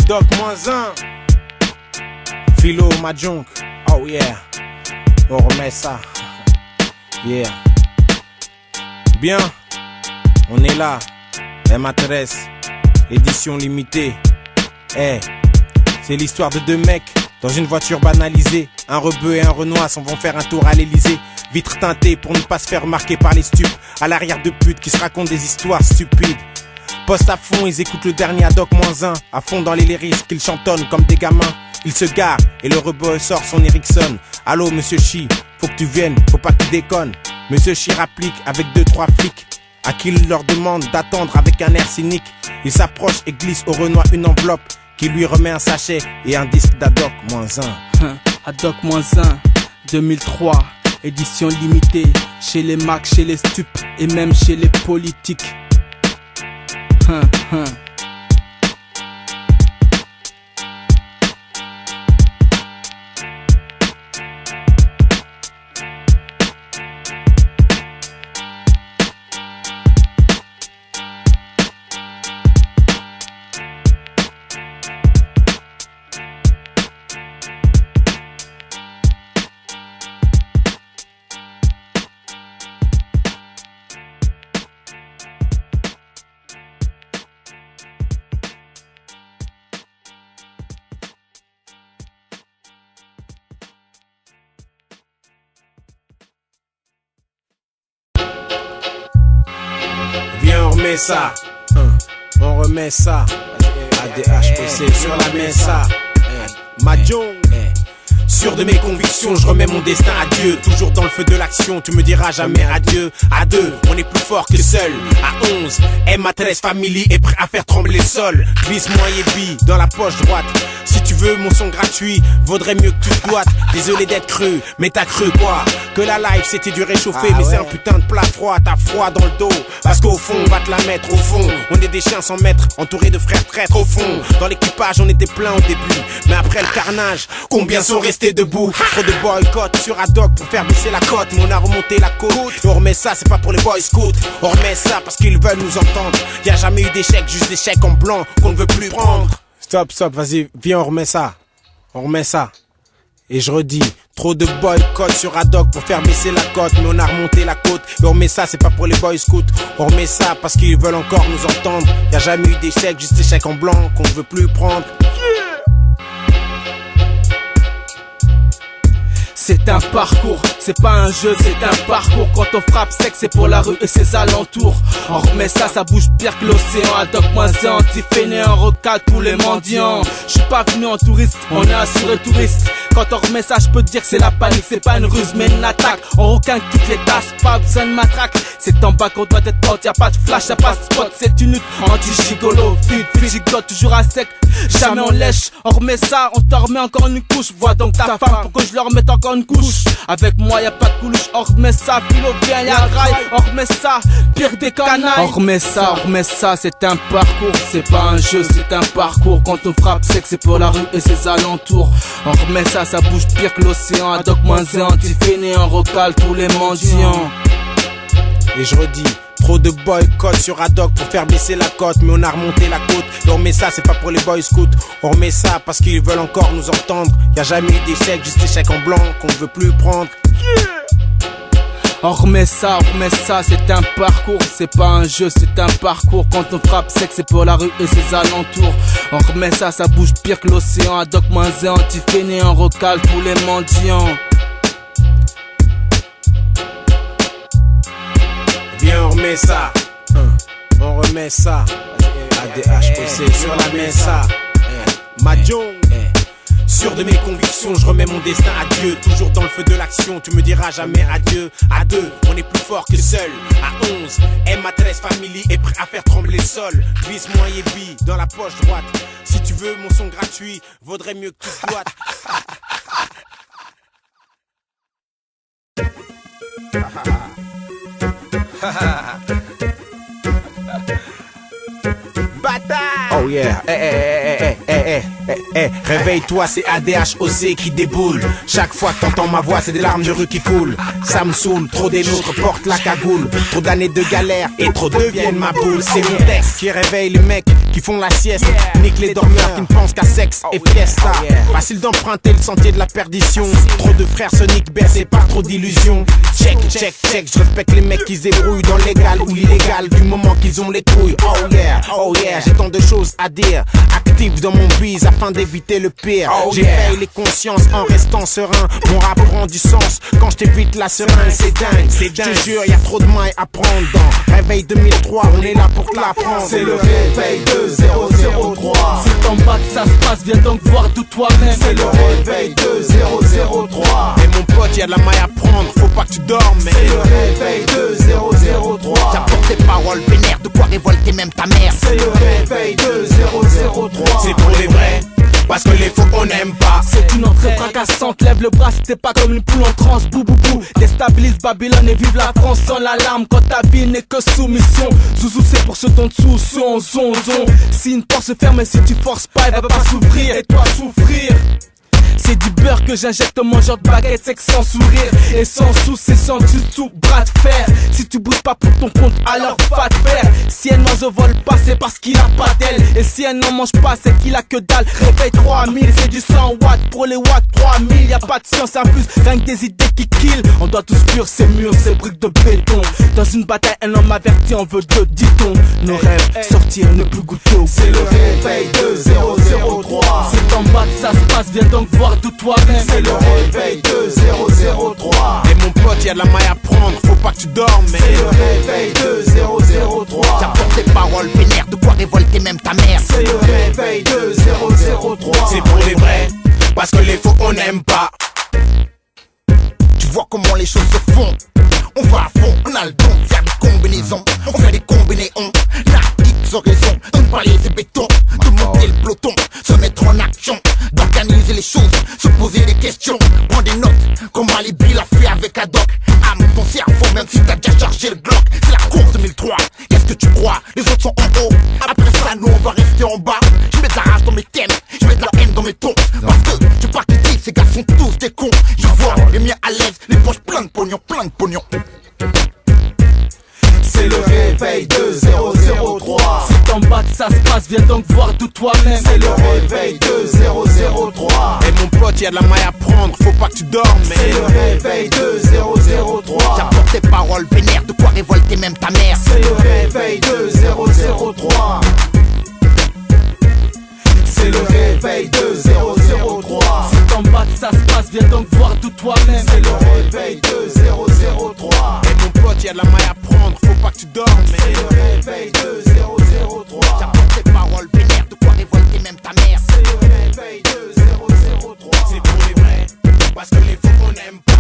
Doc -1. Philo Mahjong. Oh yeah. On remet ça. Yeah. Bien. On est là. Elle m'intéresse. Édition limitée. Eh. C'est l'histoire de deux mecs dans une voiture banalisée. Un rebeu et un renois s'en vont faire un tour à l'Elysée. Vitre teintée pour ne pas se faire remarquer par les stupes. À l'arrière de putes qui se racontent des histoires stupides. Poste à fond, ils écoutent le dernier à Doc -1. À fond dans les lyrics qu'ils chantonnent comme des gamins. Ils se garent et le rebeu sort son Ericsson. Allô monsieur Chi, faut que tu viennes, faut pas que tu déconnes. Monsieur Chi rapplique avec 2-3 flics. À qui il leur demande d'attendre avec un air cynique. Il s'approche et glisse au Renoir une enveloppe qui lui remet un sachet et un disque d'Adoc -1. Adoc -1, 2003, édition limitée. Chez les Macs, chez les stupes et même chez les politiques. Viens, on remet ça. On remet ça. ADHOC sur la mesa. Mahjong. Sûr de mes convictions, je remets mon destin à Dieu. Toujours dans le feu de l'action, tu me diras jamais adieu. À deux, on est plus fort que seul. À 11, M13 Family est prêt à faire trembler le sol. Glisse-moi Yébi dans la poche droite. Si tu veux mon son gratuit, vaudrait mieux que tu te doites. Désolé d'être cru, mais t'as cru quoi? Que la live c'était du réchauffé, mais c'est un putain de plat froid. T'as froid dans le dos, parce qu'au fond on va te la mettre au fond. On est des chiens sans maître, entourés de frères traîtres au fond. Dans l'équipage on était plein au début, mais après le carnage, combien sont restés debout? Trop de boycott sur Adoc pour faire baisser la cote. Mais on a remonté la côte, on remet ça, c'est pas pour les boys scouts. On remet ça parce qu'ils veulent nous entendre. Y'a jamais eu d'échec, juste des chèques en blanc qu'on ne veut plus prendre. Stop, vas-y, viens, on remet ça. On remet ça. Et je redis, trop de boycott sur Adoc pour faire baisser la cote. Mais on a remonté la côte et on remet ça, c'est pas pour les boys scouts. On remet ça parce qu'ils veulent encore nous entendre. Y'a jamais eu d'échec, juste des chèques en blanc qu'on ne veut plus prendre. C'est un parcours, c'est pas un jeu, c'est un parcours. Quand on frappe sec, c'est pour la rue et ses alentours. On remet ça, ça bouge pire que l'océan. Adoc -1, anti-fainéant, recale tous les mendiants. J'suis pas venu en touriste, on est assuré touriste. Quand on remet ça, j'peux te dire que c'est la panique. C'est pas une ruse mais une attaque. On requin toutes les tasses, pas besoin de matraque. C'est en bas qu'on doit être pote, y'a pas de flash, y'a pas de spot. C'est une lutte anti-gigolo, vite, gigote, toujours à sec. Jamais on lèche, on remet ça, on t'en remet encore une couche. Vois donc ta femme pour que je leur remette encore une couche. Avec moi y'a pas de coulouche, on remet ça, philo bien y'a graille. On remet ça, pire des canailles. On remet ça, c'est un parcours. C'est pas un jeu, c'est un parcours. Quand on frappe sec, c'est pour la rue et ses alentours. On remet ça, ça bouge pire que l'océan. Adoc -1, anti-fainéant, recale tous les mendiants. Et je redis, trop de boycott sur Adoc pour faire baisser la cote. Mais on a remonté la côte et on remet ça, c'est pas pour les boys scouts. On remet ça parce qu'ils veulent encore nous entendre. Y'a jamais eu d'échec, juste des chèques en blanc qu'on ne veut plus prendre. On remet ça, c'est un parcours. C'est pas un jeu, c'est un parcours. Quand on frappe sec, c'est pour la rue et ses alentours. On remet ça, ça bouge pire que l'océan. Adoc -1, anti-fainéant, recale tous les mendiants. Viens, on remet ça. On remet ça. ADHOC sur la mesa. Mahjong. Sûr de mes convictions, je remets mon destin à Dieu. Toujours dans le feu de l'action, tu me diras jamais adieu. À deux, on est plus fort que seul. À 11, M13 Family est prêt à faire trembler le sol. Glisse-moi Yébi dans la poche droite. Si tu veux mon son gratuit, vaudrait mieux que tu te doites. Oh yeah, réveille-toi, c'est ADHOC qui déboule. Chaque fois que t'entends ma voix, c'est des larmes de rue qui coulent. Ça me saoule, trop des nôtres portent la cagoule. Trop d'années de galère et trop deviennent ma boule. C'est mon texte qui réveille les mecs qui font la sieste. Nique les dormeurs qui ne pensent qu'à sexe et fiesta. Facile d'emprunter le sentier de la perdition. Trop de frères se niquent, bercés par trop d'illusions. Check, check, check, je respecte les mecs qui se débrouillent dans l'égal ou l'illégal du moment qu'ils ont les couilles. Oh yeah, j'ai tant de choses à dire. Active dans mon bise afin d'éviter le pire. J'éveille les consciences en restant serein. Mon rap prend du sens quand je t'évite la seringue. C'est dingue, je te jure, y'a trop de mailles à prendre dans Réveil 2003, on est là pour te l'apprendre. C'est le réveil de 003. C'est en bas que ça se passe, viens donc voir tout toi-même. C'est le réveil de 003. Et mon pote, y'a de la maille à prendre, faut pas que tu dormes. C'est le réveil de 003. J'apporte tes paroles vénères, de quoi révolter même ta mère. C'est le réveil de 003. C'est pour les vrais, parce que les faux on n'aime pas. C'est une entrée fracassante, lève le bras si t'es pas comme une poule en transe. Bou bou bou, déstabilise Babylone et vive la France sans l'alarme. Quand ta vie n'est que soumission, Zouzou c'est pour ceux ton dessous, son. Si une porte se ferme et si tu forces pas, elle va pas s'ouvrir et toi souffrir. C'est du beurre que j'injecte mon genre de baguette, c'est que sans sourire et sans sous, c'est sans du tout bras de fer. Si tu bouges pas pour ton compte, alors va te faire. Si un oiseau vole pas, c'est parce qu'il a pas d'aile. Et si un n'en mange pas, c'est qu'il a que dalle. Réveil 3000, c'est du 100 watts pour les watts 3000. Y'a pas de science infuse, rien que des idées qui kill. On doit tous fuir ces murs, ces briques de béton. Dans une bataille, un homme averti en veut deux, dit-on. Nos rêves, sortir, ne plus goûter au C'est le réveil de 003. C'est en bas que ça se passe, viens donc voir tout toi-même. C'est le réveil de 003. Et mon pote, y'a de la maille à prendre, faut pas que tu dormes. C'est le réveil de 003. J'apporte tes paroles vénères, de quoi révolter même ta mère. C'est le réveil de 003. C'est pour les vrais, parce que les faux on n'aime pas. Tu vois comment les choses se font. On va à fond, on a le don de faire des combinaisons. On fait des combinaisons, la X raison. De ne pas laisser béton, de monter le peloton, se mettre en action, d'organiser les choses, se poser des questions, prendre des notes, comme Alibi l'a fait avec Haddock. Âme ton cerveau, même si t'as déjà chargé le Glock. C'est la course 2003, qu'est-ce que tu crois? Les autres sont en haut, après ça nous on va rester en bas. Je mets de la rage dans mes thèmes, je mets de la haine dans mes tons. Parce que tu pars qui dis, ces gars sont tous des cons. Je vois les miens à l'aise, les poches plein de pognon, plein de pognon. C'est le réveil de 003. C'est en bas que ça se passe, viens donc voir tout toi-même. C'est le réveil de 003. Et mon pote, y'a de la maille à prendre, faut pas que tu dormes. C'est le réveil de 003. J'apporte tes paroles vénères, de quoi révolter même ta mère. C'est le réveil de 003. C'est le réveil de 003. C'est en bas que ça se passe, viens donc voir tout toi-même. C'est le réveil de 003. Et mon pote, y'a de la maille à prendre, faut pas que tu dormes. C'est le réveil de 003. J'apporte tes paroles vénères, de quoi révolter même ta mère. C'est le réveil de 003. C'est pour les vrais, parce que les faux on n'aime pas.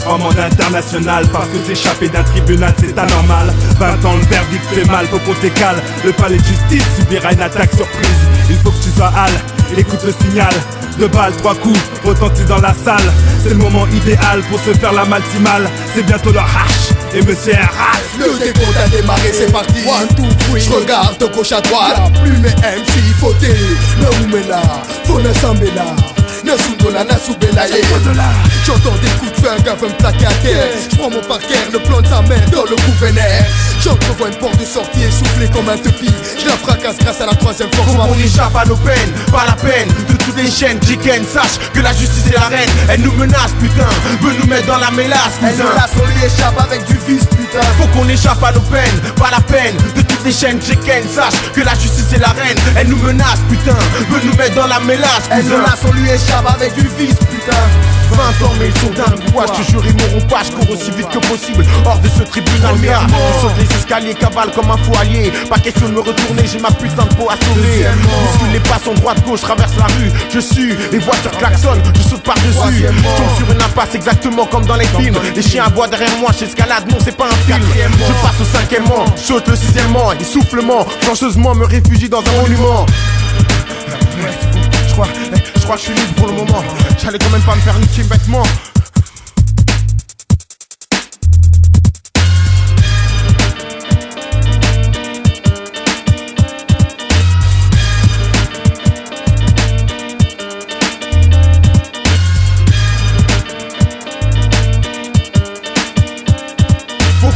Amende internationale parce que s'échapper d'un tribunal c'est anormal. 20 ans le verdict fait mal, faut qu'on t'écale. Le palais de justice subira une attaque surprise. Il faut que tu sois hal, écoute le signal. 2 balles, 3 coups, retentissent dans la salle. C'est le moment idéal pour se faire la maltimale. C'est bientôt leur hache et monsieur RH. Le décompte a démarré, c'est parti. 1, 2, 3. Je regarde de gauche à droite. Plus mes MC fauté. Le Oumela, Fona Sambela. Nasundona, Nasubela, j'entends des coups de feu, un gars veut me plaquer à terre. J'prends mon parquet, le plan de sa mère dans le gouvernaire. J'entrevois une porte de sortie essoufflée comme un tepi. Je la fracasse grâce à la 3ème force. On échappe à nos peines, pas la peine de toutes les chaînes. Jiken, sache que la justice est la reine. Elle nous menace, putain, veut nous mettre dans la mélasse, cousin. Elle menace, on lui échappe avec du vice, putain. Faut qu'on échappe à nos peines, pas la peine de toutes les chaînes. Jiken, sache que la justice est la reine. Elle nous menace, putain, veut nous mettre dans la mélasse, cousin. Elle menace, on lui échappe avec du vice, putain. 20 ans mais ils sont dingues, quoi, je te jure ils mourront pas. Je cours aussi vite que possible, hors de ce tribunal. Merde, ils sautent les escaliers, cavale comme un fou allié. Pas question de me retourner, j'ai ma putain de peau à sauver. Bouscule les passes en droite gauche, traverse la rue. Je suis, les voitures klaxonnent, je saute par-dessus. Je tombe sur une impasse exactement comme dans les films. Les chiens aboient derrière moi, j'escalade, non c'est pas un film. Je passe au 5e rang, saute le 6e rang. Essoufflement, flancheusement me réfugie dans un monument. Je crois que je suis libre pour le moment. J'allais quand même pas me faire niquer bêtement.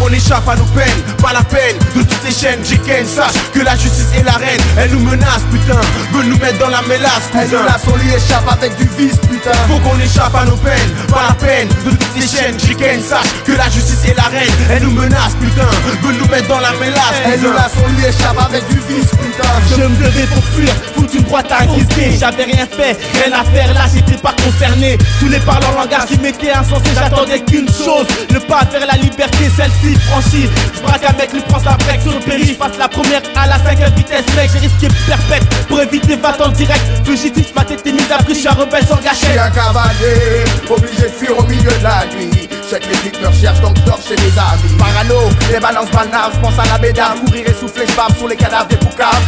On échappe à nos peines, pas la peine de toutes les chaînes. Jiken, sache que la justice est la reine. Elle nous menace, putain, veut nous mettre dans la mélasse, cousin. Elle nous laisse, on lui échappe avec du vice, putain. Faut qu'on échappe à nos peines, pas la peine de toutes les chaînes. Jiken, sache que la justice est la reine. Elle nous menace, putain, veut nous mettre dans la mélasse, cousin. Elle nous laisse, on lui échappe avec du vice, putain. Je me devais pour fuir, foutre une droite à crispé. J'avais rien fait, rien à faire, là j'étais pas concerné. Saoulé par leur langage qui m'était insensé, j'attendais qu'une chose, le pas vers la liberté, celle-ci franchie. Je braque un mec, lui prend sa break sur le périph'. Fasse la première à la 5e vitesse, mec. J'ai risqué perpète pour éviter va-t'en direct. Fugitif, ma tête est mise à prix, je suis un rebelle sans gâchette. Je suis un cavalier, obligé de fuir au milieu de la nuit. Je sais que les flics me recherchent, donc je dors chez mes amis. Parano, les balances balnaves, je pense à la bédave. Courir essoufflé, je bave sur les cadavres des boucaves.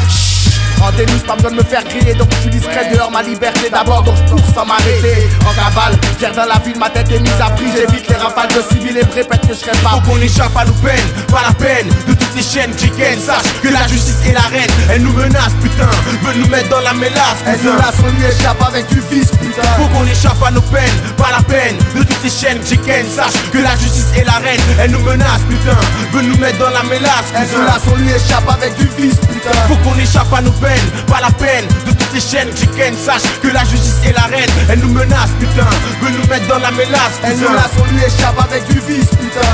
En dénouche, pas besoin de me faire crier, donc je suis discret dehors, ma liberté d'abord, donc je cours sans m'arrêter. En cavale, j'erre dans la ville, ma tête est mise à prix, j'évite les rafales de civils et me répète que je serai pas. Faut qu'on échappe à nos peines, pas la peine de toutes les chaînes. Jiken, sache que la justice est la reine. Elle nous menace, putain, veut nous mettre dans la mélasse, cousin. Elle nous laisse, on lui échappe avec du vice, putain. Faut qu'on échappe à nos peines, pas la peine de toutes les chaînes. Jiken, sache que la justice est la reine. Elle nous menace, putain, veut nous mettre dans la mélasse, cousin. Elle nous laisse, on lui échappe avec du vice, putain. Faut qu'on échappe à nos peines, pas la peine de toutes les chaînes. Jiken, sache que la justice est la reine. Elle nous menace, putain, veut nous mettre dans la mélasse, cousin. Elle nous laisse, on lui échappe avec du vice, putain.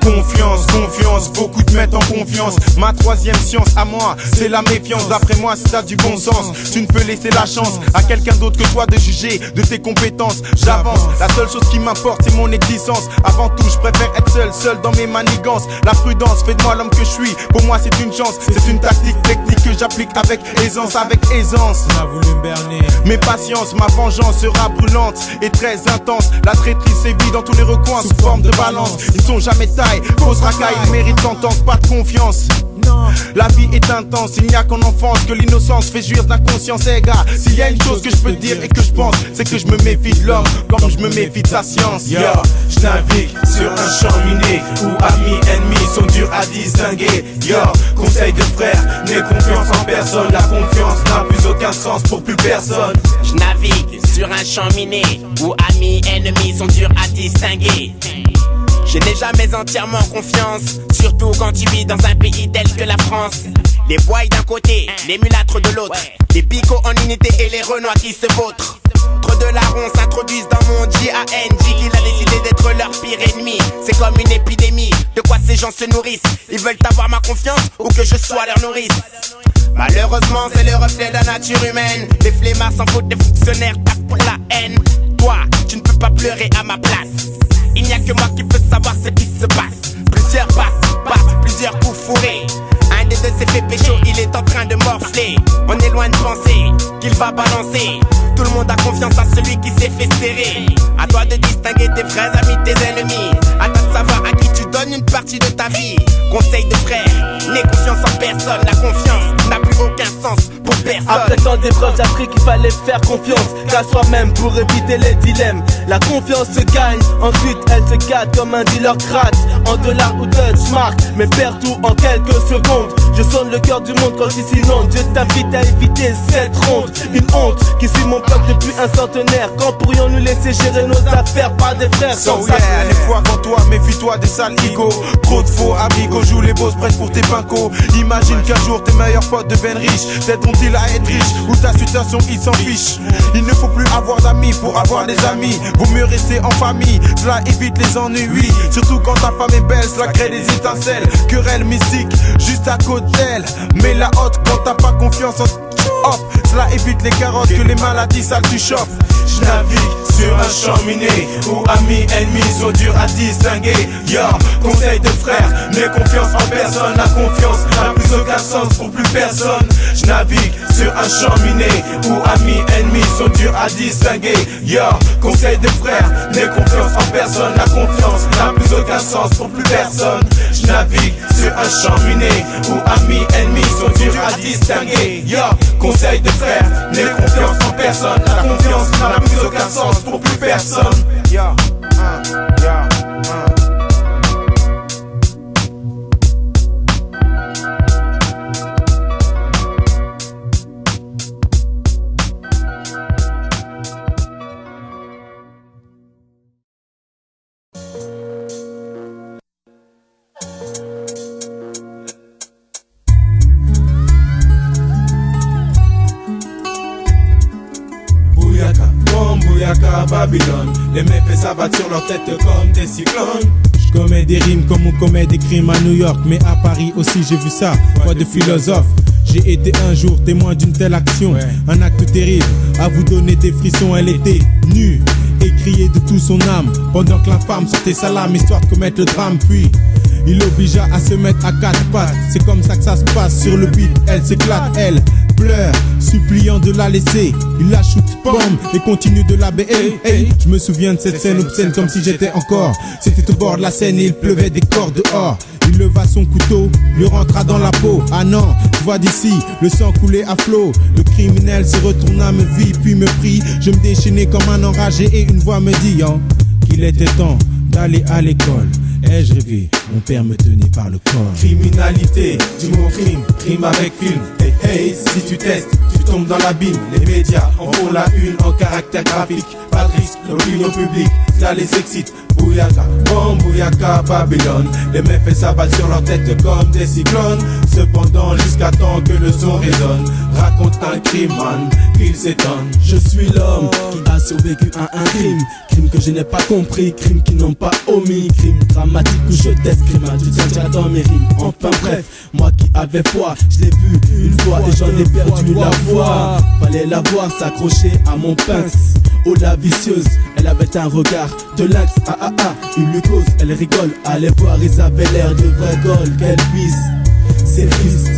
Confiance, confiance, beaucoup te mettent en confiance. Ma troisième science à moi, c'est la méfiance. D'après moi, si t'as du bon sens, tu ne peux laisser la chance à quelqu'un d'autre que toi de juger de tes compétences. J'avance, la seule chose qui m'importe c'est mon existence. Avant tout, je préfère être seul dans mes manigances. La prudence fait de moi l'homme que je suis. Pour moi c'est une chance, c'est une tactique technique que j'applique avec aisance, On a voulu me berner. Mes patiences, ma vengeance sera brûlante et très intense. La traîtrise sévit dans tous les recoins sous forme de balance. Ils ne sont jamais taille, fausse racaille, mérite sentence, pas de confiance. La vie est intense, il n'y a qu'en enfance que l'innocence fait jouir d'inconscience. Eh gars, s'il y a une chose que je peux te dire et que je pense, c'est que je me méfie de l'homme comme je me méfie de sa science. Yo, je navigue sur un champ miné où amis, ennemis sont durs à distinguer. Yo, conseil de frère, n'aie confiance en personne. La confiance n'a plus aucun sens pour plus personne. Je navigue sur un champ miné où amis, ennemis sont durs à distinguer. Je n'ai jamais entièrement confiance, surtout quand tu vis dans un pays tel que la France. Les voix d'un côté, les mulâtres de l'autre, les picots en unité et les renois qui se vautrent. Trop de larrons s'introduisent dans mon JAN. Qu'il a décidé d'être leur pire ennemi. C'est comme une épidémie, de quoi ces gens se nourrissent. Ils veulent avoir ma confiance ou que je sois leur nourrice. Malheureusement c'est le reflet de la nature humaine. Les flemmards s'en foutent, des fonctionnaires tapent pour la haine. Toi, tu ne peux pas pleurer à ma place. Il n'y a que moi qui peux savoir ce qui se passe. Plusieurs passent, plusieurs coups fourrés. Un des deux s'est fait pécho, il est en train de morfler. On est loin de penser qu'il va balancer. Tout le monde a confiance à celui qui s'est fait serrer. À toi de distinguer tes vrais amis, tes ennemis. À toi de savoir à qui tu donnes une partie de ta vie. Conseil de frère, n'aie confiance en personne. La confiance n'a plus aucun sens pour personne. Après tant d'épreuves, j'ai appris qu'il fallait faire confiance qu'à soi-même pour éviter les dilemmes. La confiance se gagne, ensuite elle se gâte comme un dealer crade. En dollars ou Deutschmark, mais perd tout en quelques secondes. Je sonne le cœur du monde quand il s'inonde. Je t'invite à éviter cette ronde. Une honte qui suit mon peuple depuis un centenaire. Quand pourrions-nous laisser gérer nos affaires par des frères sans yeah, les fois quand toi, méfie-toi des sales ego. Trop de faux amigos, joue les bosses prêtes pour tes pincos. Imagine qu'un jour tes meilleurs potes deviennent riches. T'aideront-ils à être riches ou ta situation ils s'en fichent. Il ne faut plus avoir d'amis pour avoir des amis. Vaut mieux rester en famille, cela évite les ennuis. Surtout quand ta femme est belle, cela crée des étincelles. Querelle mystique, juste à côté d'elle. Mais la haute quand t'as pas confiance en hop, cela évite les carottes que les maladies sales tu chopes. Je navigue sur un champ miné où amis, ennemis sont durs à distinguer. Yo, conseil de frère, n'aie confiance en personne. La confiance n'a plus plus aucun sens pour plus personne. Je navigue sur un champ miné où amis, ennemis sont durs à distinguer. Yo, conseil de frères, n'aie confiance en personne. La confiance n'a plus aucun sens pour plus personne. Je navigue sur un champ miné où amis, ennemis sont durs à distinguer. Yo, conseil de frères, n'aie confiance en personne. La confiance n'a plus aucun sens pour plus personne. Yo, Babylone, les méfaits s'abattent sur leur tête comme des cyclones. Je commets des rimes comme on commet des crimes à New York, mais à Paris aussi j'ai vu ça, quoi de philosophe. J'ai été un jour témoin d'une telle action, un acte terrible, à vous donner des frissons. Elle était nue et criait de tout son âme, pendant que la femme sortait sa lame, histoire de commettre le drame. Puis il l'obligea à se mettre à quatre pattes. C'est comme ça que ça se passe sur le beat. Elle s'éclate, elle pleure, suppliant de la laisser. Il la shoot, bombe, et continue de la baisser. Hey, je me souviens de cette scène obscène comme si j'étais encore. C'était au bord de la Seine et il pleuvait des corps dehors. Il leva son couteau, lui rentra dans la peau. Ah non, je vois d'ici, le sang coulait à flot. Le criminel se retourna, me vit, puis me prit. Je me déchaînais comme un enragé et une voix me dit qu'il était temps d'aller à l'école. Ai-je rêvé, mon père me tenait par le corps. Criminalité, du mot crime, crime avec film. Hey hey, si tu testes, tu tombes dans l'abîme. Les médias en font la une en caractère graphique. Pas de risque, l'opinion publique, cela les excite. Bouyaka, bon bouyaka, Babylone. Les méfaits s'abattent sur leur tête comme des cyclones. Cependant, jusqu'à temps que le son résonne, raconte un crime, man, qu'il s'étonne. Je suis l'homme qui a survécu à un crime. Crime que je n'ai pas compris, crime qui n'ont pas omis. Crime dramatique où je teste, crime à tout ça dans mes rimes. Enfin bref, moi qui avais foi, je l'ai vu une fois et j'en ai perdu la voix. Fallait la voir s'accrocher à mon pince. Oh la vicieuse, elle avait un regard de lynx. Ah ah ah, il lui cause, elle rigole. Allez voir, ils avaient l'air de vrai gold. Qu'elle puisse, c'est triste.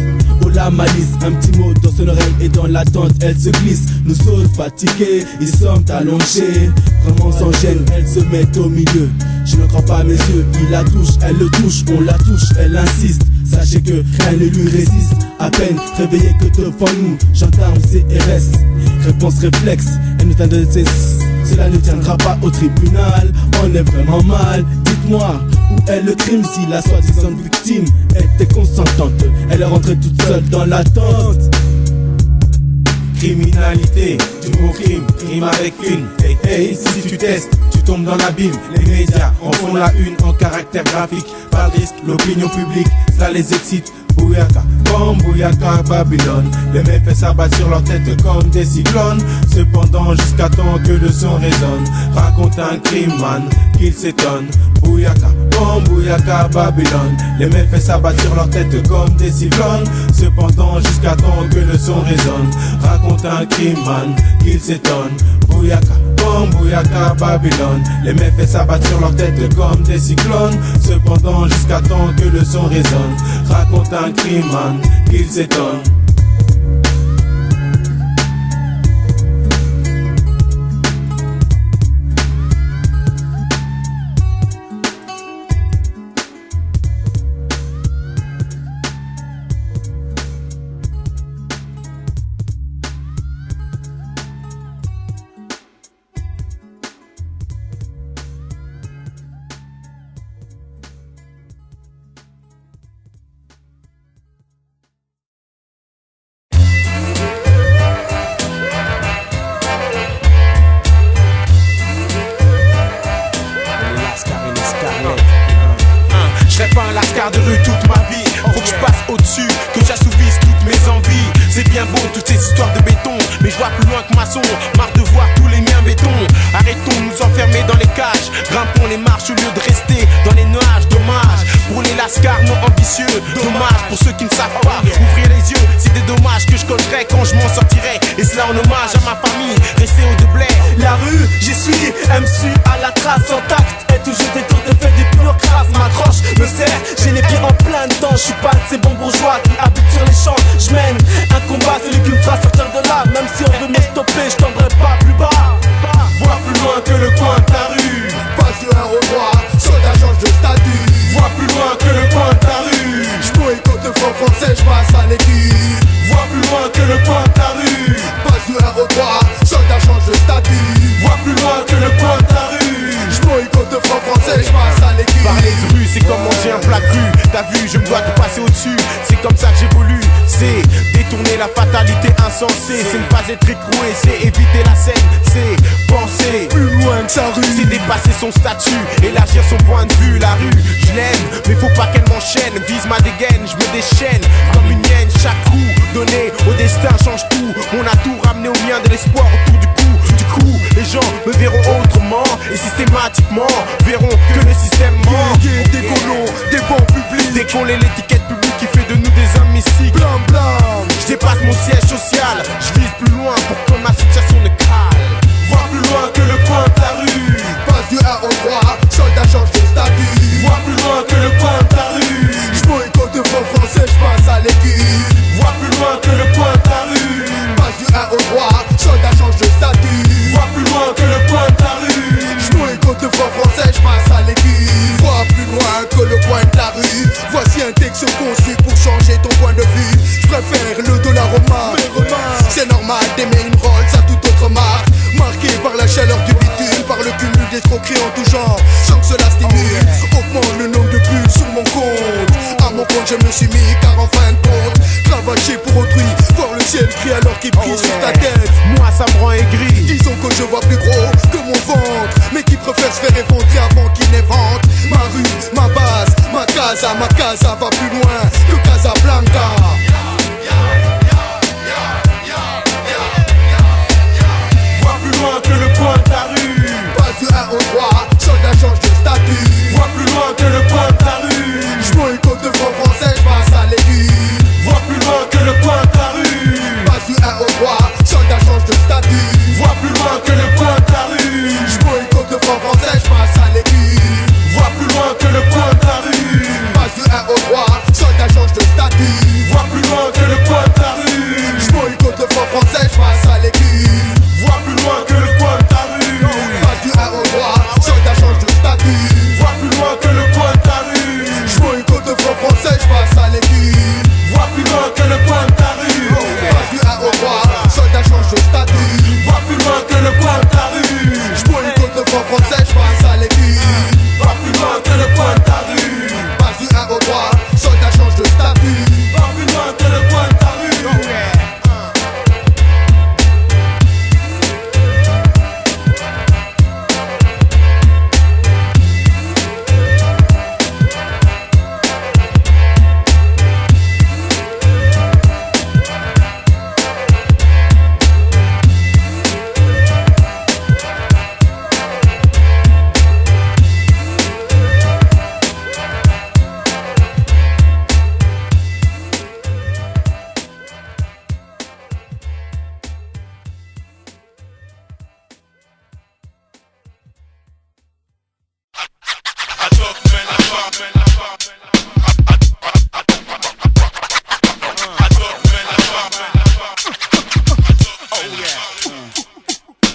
Oh la malice, un petit mot dans son oreille et dans l'attente elle se glisse. Nous sommes fatigués, ils sommes allongés. Vraiment sans gêne, elle se met au milieu. Je ne crois pas à mes yeux, il la touche, elle le touche, on la touche, elle insiste. Sachez que rien ne lui résiste. À peine réveillé que devant nous, gendarmes CRS. Réponse réflexe, elle nous donne de cesse. Cela ne tiendra pas au tribunal, on est vraiment mal. Dites-moi, où est le crime si la soi-disant victime était consentante? Elle est rentrée toute seule dans la tente. Criminalité, du mot crime, crime avec film. Hey hey, si tu testes, tu tombes dans l'abîme. Les médias en font la une en caractère graphique. Pas de risque, l'opinion publique, ça les excite. Bouyaka, bon bouyaka, Babylone. Les méfaits s'abattent sur leur tête comme des cyclones. Cependant, jusqu'à temps que le son résonne, raconte un crime, man, qu'il s'étonne. Bouyaka, bon bouyaka, Babylone. Les méfaits s'abattent sur leur tête comme des cyclones. Cependant, jusqu'à temps que le son résonne, raconte un crime, man, qu'il s'étonne. Bouyaka, bon bouyaka, Babylone. Les méfaits s'abattent sur leur tête comme des cyclones. Cependant, jusqu'à temps que le son résonne, raconte un crime, man, qu'il s'étonne. De rue toute ma vie, faut que je passe au-dessus, que j'assouvisse toutes mes envies. C'est bien beau toutes ces histoires de béton, mais je vois plus loin que maçon. Marre de voir tous les miens béton. Arrêtons de nous enfermer dans les cages, grimpons les marches au lieu de rester dans les nuages. Dommage pour les lascars non ambitieux, dommage pour ceux qui ne savent pas ouvrir les yeux. C'est des dommages que je collerai quand je m'en sortirai, et cela en hommage à ma famille restée au Deblay. La rue, j'y suis, MC à la trace en tact. Et toujours des tours de fait du pur crack. race m'accroche, me serre, j'ai les pieds en plein dedans. Je suis pas de ces bons bourgeois qui habitent sur les champs. Je mène un combat, celui qui me fera sortir de là. Même si on veut me stopper, je tendrai pas plus bas. Vois plus loin que le coin de ta rue. Passe sur un roi, soldat change de statut. Vois plus loin que le coin de ta rue. J'boycotte le franc français, j'passe à l'équipe. Vois plus loin que le coin de ta rue. Passe sur un roi, soldat change de statut. Vois plus loin que le coin de ta rue. J'boycotte le franc français, j'passe à l'équipe. Parler de rue, c'est comme manger un plat cru. T'as vu, je me dois de passer au-dessus. C'est comme ça que j'évolue. C'est détourner la fatalité insensée. C'est ne pas être écroué, c'est éviter la scène. C'est penser plus loin que sa rue. C'est dépasser son statut, élargir son point de vue. La rue, je l'aime, mais faut pas qu'elle m'enchaîne. Vise ma dégaine, je me déchaîne comme une hyène. Chaque coup donné au destin change tout. On a tout ramené au mien, de l'espoir autour du cou. Du coup, les gens me verront autrement et systématiquement verront que le système ment. Des colons, des bons publics. Décoller l'étiquette publique qui fait de nous des hommes mystiques. Blam blam. Je dépasse mon siège social, je vise plus loin pour que ma situation ne cale. Vois plus loin que le coin de ta rue. Passe du 1 au 3, soldat change de statut. Vois plus loin que le coin de ta rue. J'boycotte le franc français, j'passe à l'équipe. Vois plus loin que le coin de ta rue. Passe du 1 au 3, soldat change de statut. Vois plus loin que le coin de ta rue. J'boycotte le franc français, j'passe à l'équipe. Vois plus loin que le coin de la rue. Voici un texte conçu pour changer ton point de vue. J'préfère le dollar au marque. C'est normal d'aimer une Rolls à toute autre marque. Marqué par la chaleur du bitume, par le cumul d'escroqueries en tout genre. Sans que cela stimule, augmente le nombre de bulles sur mon compte. À mon compte je me suis mis car en fin de compte, cravacher pour autrui, voir le ciel briller alors qu'il brille sur ta tête. Moi ça me rend aigri. Disons que je vois plus gros que mon ventre, mais qui préfère se faire éventrer avant qu'il n'évente. Ma rue, ma base, ma casa va plus loin que Casablanca. Vois plus loin que le coin de ta rue. Passe du 1 au 3, soldat change de statut. Vois plus loin que le coin de ta rue. J'boycotte le franc français, j'passe à l'équipe. Vois plus loin que le coin de ta rue. Passe du 1 au 3, soldat change de statut. Vois plus loin que le coin de ta rue. J'boycotte le franc français, j'passe à l'équipe. Vois plus loin que le coin de ta rue. Passe du 1 au 3, soldat change de statut. Vois plus loin que le coin de ta rue. J'boycotte le franc français, j'passe à l'équipe. Vois plus loin que le coin de ta rue. Passe du 1 au 3, soldat change de statut. Vois plus loin que le coin de ta rue. J'boycotte le franc français, j'passe à l'équipe. Vois plus loin que le coin de ta rue. Passe du 1 au 3, soldat change de statut. Vois plus loin que le coin de ta rue. J'boycotte le franc français, j'passe à l'équipe. Vois plus loin que le coin de ta rue. Passe du 1 au 3, soldat change de statut. Vois plus loin que le coin de ta rue.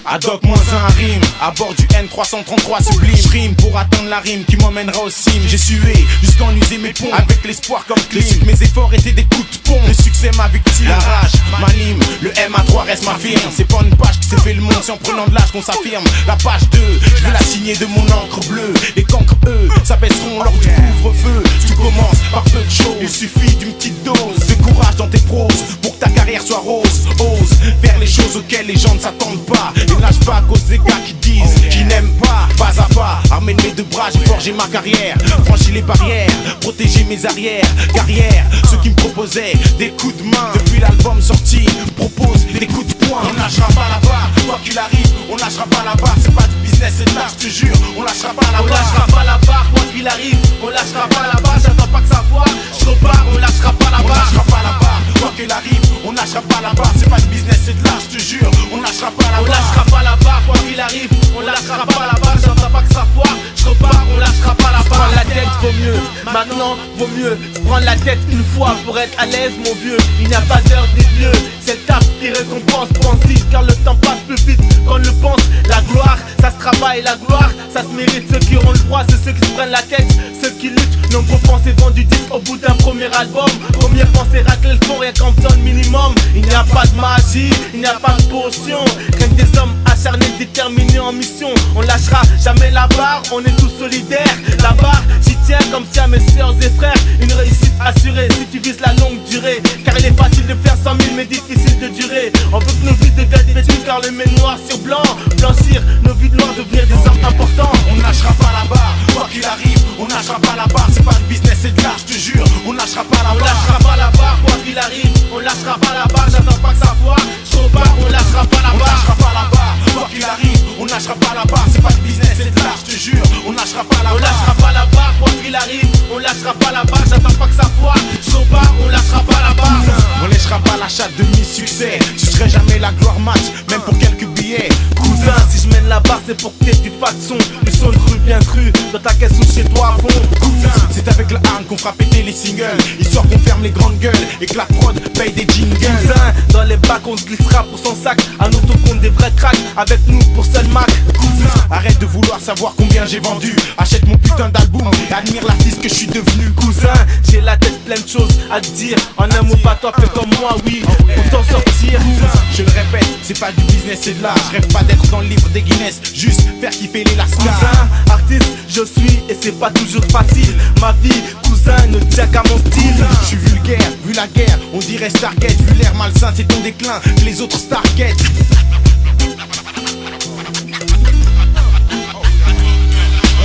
Adoc moins un rime, à bord du N333 sublime. Rime pour atteindre la rime qui m'emmènera au cime. J'ai sué jusqu'en user mes ponts, avec l'espoir comme clim. Mes efforts étaient des coups de pompe, le succès ma victime. La rage m'anime, le MA3 reste ma firme. C'est pas une page qui s'est fait le monde, c'est en prenant de l'âge qu'on s'affirme. La page 2, je veux la signer de mon encre bleue. Les cancres eux, s'abaisseront lors du couvre-feu. Tout commence par peu de choses, il suffit d'une petite dose de courage dans tes proses pour que ta carrière soit rose. Ose faire les choses auxquelles les gens ne s'attendent pas. Et lâche pas à cause des gars qui disent qu'ils n'aiment pas. Pas à pas, armé de mes deux bras, j'ai forgé ma carrière. Franchi les barrières, protégé mes arrières. Carrière, ceux qui me proposaient des coups de main. Depuis l'album sorti, propose des coups de poing. On lâchera pas la barre, quoi qu'il arrive, on lâchera pas la barre. C'est pas du business, c'est de l'art, je te jure. On lâchera pas la barre. On lâchera pas la barre, quoi qu'il arrive, on lâchera pas la barre. J'attends pas que ça voit, je repars, on lâchera pas la barre. On lâchera pas la barre, quoi qu'il arrive, on lâchera pas la barre. C'est pas du business, c'est de l'art, je te jure. On lâchera pas la barre. On lâchera pas la barre, quoi qu'il arrive. On lâchera pas la barre, j'entends pas que ça foire. Je repars, on lâchera pas la barre. Prendre la tête vaut mieux, maintenant vaut mieux prendre la tête une fois pour être à l'aise, mon vieux. Il n'y a pas d'heure ni de lieu, c'est le taf qui récompense. Pense-y, car le temps passe plus vite qu'on le pense. La gloire, ça se travaille, la gloire, ça se mérite. Ceux qui auront le droit, c'est ceux qui se prennent la tête, ceux qui luttent. Nombreux pensées vendues disques au bout d'un premier album. Première pensée racler le fond, rien qu'en besoin de minimum. Il n'y a pas de magie, il n'y a pas de potion. Rien que des hommes acharnés, déterminés en mission. On lâchera jamais la barre, on est tous solidaires. La barre, j'y tiens comme si à mes sœurs et frères. Une réussite assurée si tu vises la longue durée. Car il est facile de faire 100 000 mais difficile de durer. On veut que nos vies deviennent vêtues car le met noir sur blanc. Blanchir nos vies de noir, devenir des hommes importants. On lâchera pas la barre, quoi qu'il arrive. On lâchera pas la barre, c'est pas le business, c'est de l'art, je te jure. On lâchera pas la barre. On lâchera pas la barre, quoi qu'il arrive. On lâchera pas la barre, j'attends pas que ça foire. Je repars, on lâchera pas la barre. On lâchera pas la barre, quoi qu'il arrive. On lâchera pas la barre, c'est pas le business, c'est de l'art, je te jure. On lâchera pas la barre. On lâchera pas la barre, quoi qu'il arrive. On lâchera pas la barre, j'attends pas que ça foire. Je repars, on lâchera pas la barre. On lâchera pas la chatte de mi-succès. Tu serais jamais la gloire match, même pour quelques billets. Cousin, si je mène la barre, c'est pour que t'aies du fat son. Du son de rue bien cru, dans ta caisse ou chez toi à fond. Cousin, c'est avec la harne qu'on fera péter les singles. Histoire qu'on ferme les grandes gueules et que la prod paye des jingles. Cousin, dans les bacs on se glissera pour son sac. À notre compte des vrais cracks, avec nous pour seul Mac. Cousin, arrête de vouloir savoir combien j'ai vendu. Achète mon putain d'album et admire l'artiste que je suis devenu. Cousin, j'ai la tête pleine de choses à te dire. En un mot pas toi, fais comme moi, oui, pour t'en sortir. Cousin, je le répète, c'est pas du business, c'est de l'art. Je rêve pas d'être dans le livre des Guinness, juste faire kiffer les lascars. Cousin, artiste, je suis et c'est pas toujours facile. Ma vie, cousin, ne tient qu'à mon style. Je suis vulgaire, vu la guerre, on dirait Stargate. Vu l'air malsain, c'est ton déclin, que les autres Stargate.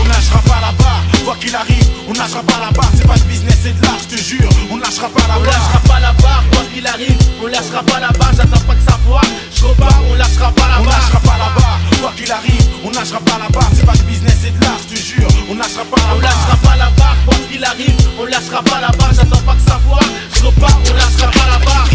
On lâchera pas la barre, quoi qu'il arrive. On lâchera pas la barre, c'est pas de business, c'est de l'art, je te jure. On lâchera pas la barre. On lâchera pas la barre, quoi qu'il arrive. On lâchera pas la barre, j'attends pas que ça foire. Je repars, on lâchera pas la barre. On lâchera pas la barre, quoi qu'il arrive. On lâchera pas la barre, c'est pas de business, c'est de l'art, je te jure. On lâchera pas la barre. On lâchera pas la barre, quoi qu'il arrive. On lâchera pas la barre, j'attends pas que ça foire. Je repars, on lâchera pas la barre.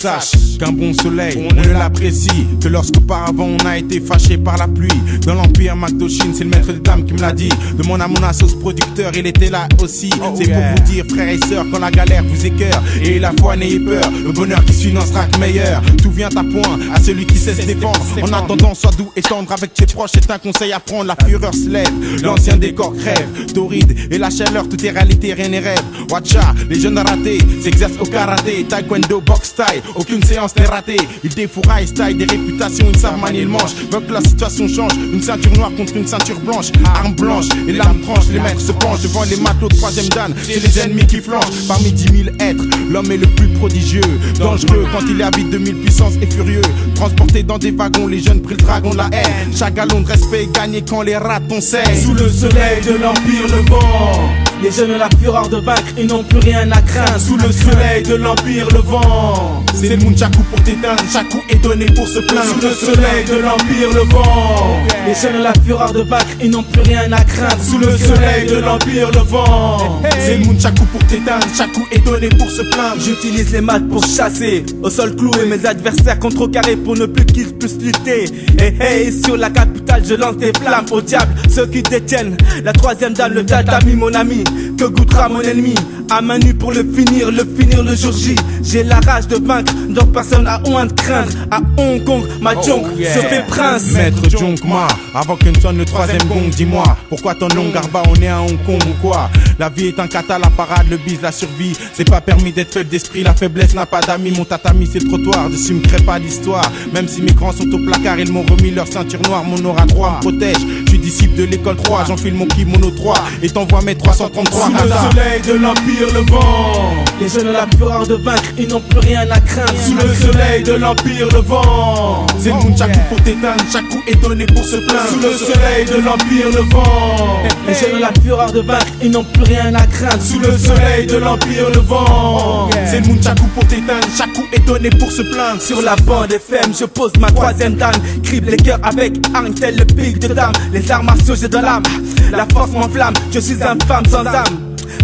Sache qu'un bon soleil, on ne l'apprécie que lorsqu'auparavant on a été fâché par la pluie. Dans l'empire McDoshin, c'est le maître des dames qui me l'a dit. Demande à mon assos producteur, il était là aussi. C'est pour vous dire, frères et sœurs, quand la galère vous écœure et la foi n'ayez peur, le bonheur qui suit n'en sera que meilleur. Tout vient à point à celui qui sait se défendre. En attendant, sois doux et tendre avec tes proches, c'est un conseil à prendre. La fureur se lève, l'ancien décor crève. Torride et la chaleur, tout est réalité, rien n'est rêve. Watcha, les jeunes ratés s'exercent au karaté, taekwondo, boxe style. Aucune séance n'est ratée, ils défouraillent, style des réputations, ils savent manier le manche. Veulent que la situation change, une ceinture noire contre une ceinture blanche. Arme blanche et l'arme tranche, les maîtres se penchent devant les matelots, troisième dan, c'est les ennemis qui flanchent. Parmi 10 000 êtres, l'homme est le plus prodigieux. Dangereux quand il est avide de 1000 puissances et furieux. Transporté dans des wagons, les jeunes pris le dragon de la haine. Chaque galon de respect est gagné quand les ratons saignent. Sous le soleil de l'empire le vent, les jeunes ont la fureur de vaincre, ils n'ont plus rien à craindre. Sous le soleil de l'empire le vent, c'est le monde chaque coup pour t'éteindre, chaque coup est donné pour se plaindre. Sous le soleil de l'empire le vent, les jeunes ont la fureur de vaincre, ils n'ont plus rien à craindre. Sous le soleil de l'empire le vent, c'est le monde chaque coup pour t'éteindre, chaque coup est donné pour se plaindre. J'utilise les maths pour chasser, au sol cloué mes adversaires contrecarrés pour ne plus qu'ils puissent lutter. Et hey, sur la capitale je lance des flammes au diable, ceux qui détiennent la troisième dame, le tatami mon ami, que goûtera mon ennemi. À main nue pour le finir le jour J. J'ai la rage de vaincre, donc personne a honte de craindre. À Hong Kong, ma junk se fait prince. Maître Jonkma, avant que ne sonne le troisième gong, dis-moi, pourquoi ton nom Garba, on est à Hong Kong ou quoi? La vie est un kata, la parade, le bise, la survie. C'est pas permis d'être faible d'esprit, la faiblesse n'a pas d'amis. Mon tatami c'est le trottoir, dessus me crée pas d'histoire. Même si mes grands sont au placard, ils m'ont remis leur ceinture noire, mon aura droit me protège. suis disciple de l'école 3, j'enfile mon kimono 3 et t'envoie mes 333. Sous le soleil de l'empire le vent. Les jeunes ont la fureur de vaincre, ils n'ont plus rien à craindre. Sous le soleil de l'empire le vent. C'est le nunchaku pour t'éteindre, chaque coup est donné pour se plaindre. Sous le soleil de l'empire le vent. Les jeunes ont la fureur de vaincre, ils n'ont plus rien à craindre. Sous le soleil de l'empire le vent. C'est le nunchaku pour t'éteindre, chaque coup est donné pour se plaindre. Sur la bande FM, je pose ma troisième dame. Crible les cœurs avec hargne tel le pic de dame. Les arts martiaux j'ai de l'âme, la force m'enflamme. Je suis un femme sans âme.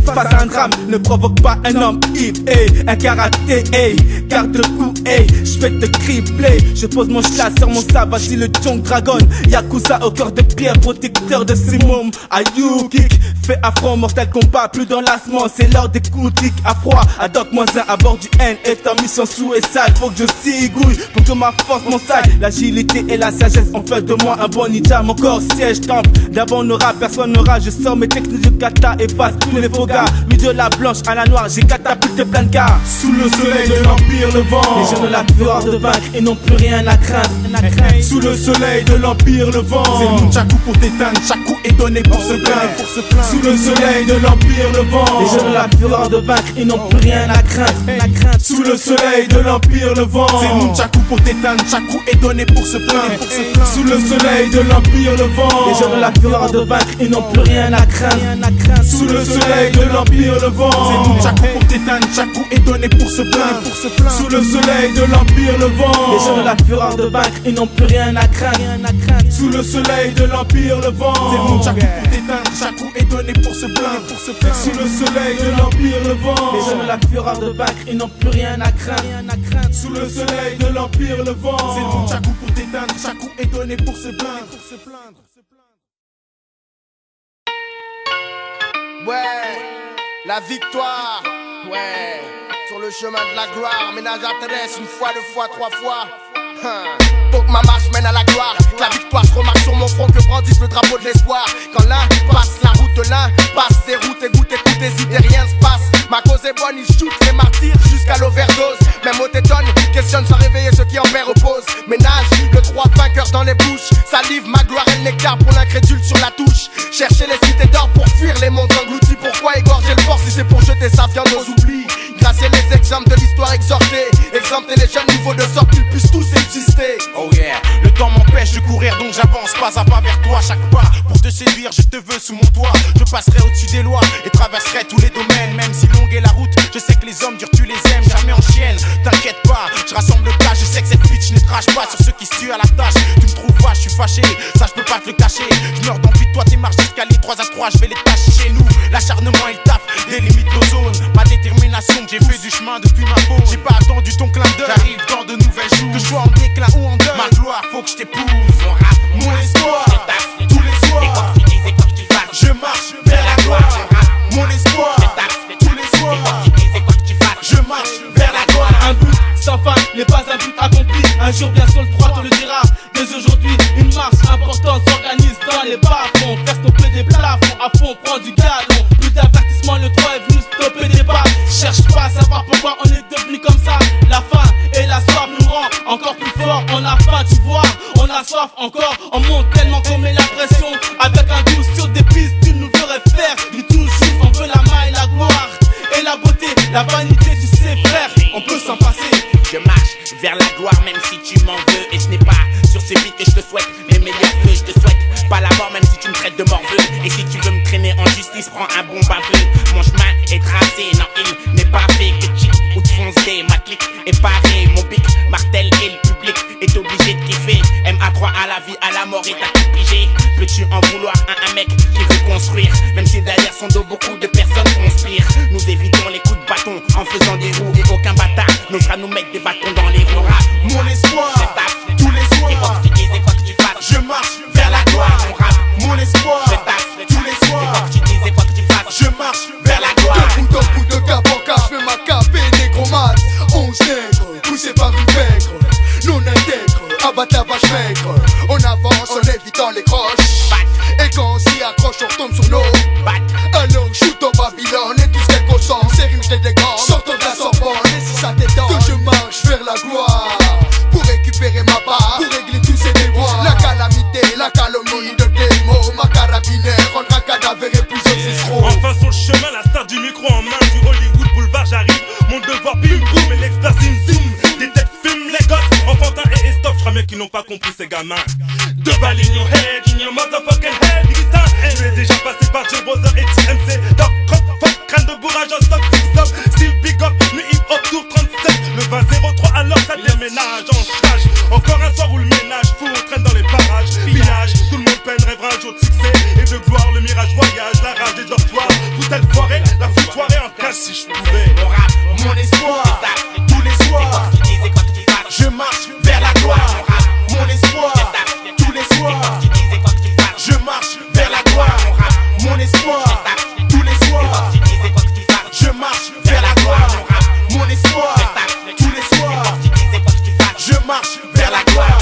Face à un drame, ne provoque pas un homme ivre, un karaté, garde-coup, je vais te cribler. Je pose mon chat sur mon sabre, voici le Jong Dragon. Yakuza au cœur de pierre, protecteur de Simum. Ayu kick, fait affront, mortel combat, plus d'enlacement. C'est l'heure des coups de à froid. À Doc -1 à bord du N est en mission sous et sale. Faut que je cigouille pour que ma force m'ensaille. L'agilité et la sagesse ont fait de moi un bon ninja. Mon corps siège temple, d'abord n'aura personne n'aura. Je sors mes techniques de kata et passe tous les faux gars. Oui, de la blanche à la noire, j'ai catapulté plein de gars. Sous le soleil de l'empire le vent. Les jeunes ont la fureur de vaincre, ils n'ont plus rien à craindre. Sous le soleil de l'empire le vent. C'est le nunchaku pour t'éteindre, chaque coup est donné pour se plaindre. Sous le soleil de l'empire le vent. Les jeunes ont la fureur de vaincre, ils n'ont plus rien à craindre. Sous le soleil de l'empire le vent. C'est le nunchaku pour t'éteindre, chaque coup est donné pour se plaindre. Sous le soleil de l'empire le vent. Les jeunes ont la fureur de vaincre, ils n'ont plus rien à craindre. Sous le soleil de l'empire le vent. C'est le nunchaku pour t'éteindre, chaque coup est donné pour se plaindre. Sous le soleil de l'empire le vent. Les jeunes ont la fureur de vaincre, ils n'ont plus rien à craindre. Sous le soleil de l'empire le vent. C'est le nunchaku pour t'éteindre, chaque coup est donné pour se plaindre. Sous le soleil de l'empire le vent. Les jeunes ont la fureur de vaincre, ils n'ont plus rien à craindre. Sous le soleil de l'empire le vent. C'est le nunchaku pour t'éteindre, chaque coup est donné pour se plaindre. Ouais, la victoire. Ouais, sur le chemin de la gloire. Ménage à Thérèse une fois, deux fois, trois fois. Pour que ma marche mène à la gloire, que la victoire se remarque sur mon front, que brandisse le drapeau de l'espoir. Quand l'un passe la route de l'un, passe des routes, écoute, hésite et rien se passe. Ma cause est bonne, ils shootent les martyrs jusqu'à l'overdose. Même au tétonne, questionne sans réveiller ceux qui en paix reposent. Ménage, le 3 vainqueur dans les bouches. Salive, ma gloire et le nectar pour l'incrédule sur la touche. Chercher les cités d'or pour fuir les mondes engloutis. Pourquoi égorger le porc si c'est pour jeter sa viande aux oublis? Gracier les exemples de l'histoire exhortée. Exempter les jeunes nouveaux de sorte qu'ils puissent tous exister. Oh yeah, le temps m'empêche de courir donc j'avance pas à pas vers toi. Chaque pas pour te séduire, je te veux sous mon toit. Je passerai au-dessus des lois et traverserai tous les domaines. Même si longue est la route, je sais que les hommes durs tu les aimes. Jamais en chienne, t'inquiète pas, je rassemble le cas. Je sais que cette bitch ne crache pas sur ceux qui se tuent à la tâche. Tu me trouves vache, je suis fâché, ça je peux pas te le cacher. Je meurs d'envie de toi, tes marches d'escalier 3 à 3, je vais les tâcher chez nous. L'acharnement et le taf délimite nos zones. Ma détermination, j'ai fait du chemin depuis ma peau. J'ai pas attendu ton clin d'œil, j'arrive dans de nouvelles choses. Que je sois en déclin ou en deuil, ma gloire faut que je t'épouse. Mon rap, Mon espoir, tous les soirs, je marche vers la gloire. Mon espoir, tous les soirs, je marche vers la gloire. Un but sans fin n'est pas un but accompli. Un jour bien sûr le 3 te le dira. Dès aujourd'hui une marche importante s'organise dans les bas-fonds. Faire stopper des plafonds à fond, prend du galon. Plus d'avertissement, le 3 est venu stopper des balles. Cherche pas à savoir pourquoi on est devenu comme ça. La faim et la soif nous rend encore plus fort. On a faim, tu vois, on a soif encore. On monte tellement qu'on met la pression. Avec un goût sur des pistes, tu nous ferais faire du tout juste. On veut la maille, la gloire et la beauté. La vanité, tu sais frère, on peut s'en passer. Je marche vers la gloire même si tu m'en veux. Et je n'ai pas sur ce beat que je te souhaite les meilleurs vœux. Je te souhaite pas la mort même si tu me traites de morveux. Et si tu veux me traîner en justice, prends un bon baveux. Mon chemin est tracé, non il n'est pas fait. Que cheat ou te foncer, ma clique est parée. Mon pic martèle et le public est obligé de kiffer. MA3 à la vie, à la mort et t'as tout pigé. Peux-tu en vouloir à un mec qui veut construire? Même si derrière son dos beaucoup de personnes conspirent. Nous évitons les coups de bâton en faisant des roues. Et aucun bâtard n'osera nous mettre des bâtons dans les roues. Mon espoir, tous les soirs, et quoi que tu fasses, je marche vers la gloire. mon rap, Mon espoir, tous les soirs, et quoi que tu fasses, je marche vers la gloire. De bout en bout, de cap en cap, je fais ma cape et nécromate. 11 nègres, poussés par une pègre. Non intègre, abattre la vache maigre. On avance en évitant les croches. Et quand on s'y accroche, on retombe sur nos alors shoot en Babylone et tout ce qu'elle consomme. Ces rimes, je les dégomme, sortant de la Sorbonne. Et si ça t'étend, que je marche vers la gloire. Pour récupérer ma part, pour régler tous ces déboires. La calamité, la calomnie de tes mots qu'ils n'ont pas compris ces gamins. Deux balles in your head, in your motherfucking head. Je vais déjà passer par J Brother et TMC. Doc, croc, fuck, crâne de bourrage en stock, stop. Still big up, nu hip hop tour 37. Le 20-03 alors ça déménage en stage. Encore un soir où le ménage fou traîne dans les parages. Pillage, tout le monde peine, rêvera un jour de succès et de gloire. Le mirage voyage, la rage des dortoirs. Toute elle foirée, la foutoirée en cache si je pouvais. Mon rap, mon espoir, tous les soirs. Je marche vers la gloire. Mon espoir, tous les soirs. Je marche vers la gloire. Mon espoir, tous les soirs. Je marche vers la gloire. Mon espoir, tous les soirs. Je marche vers la gloire.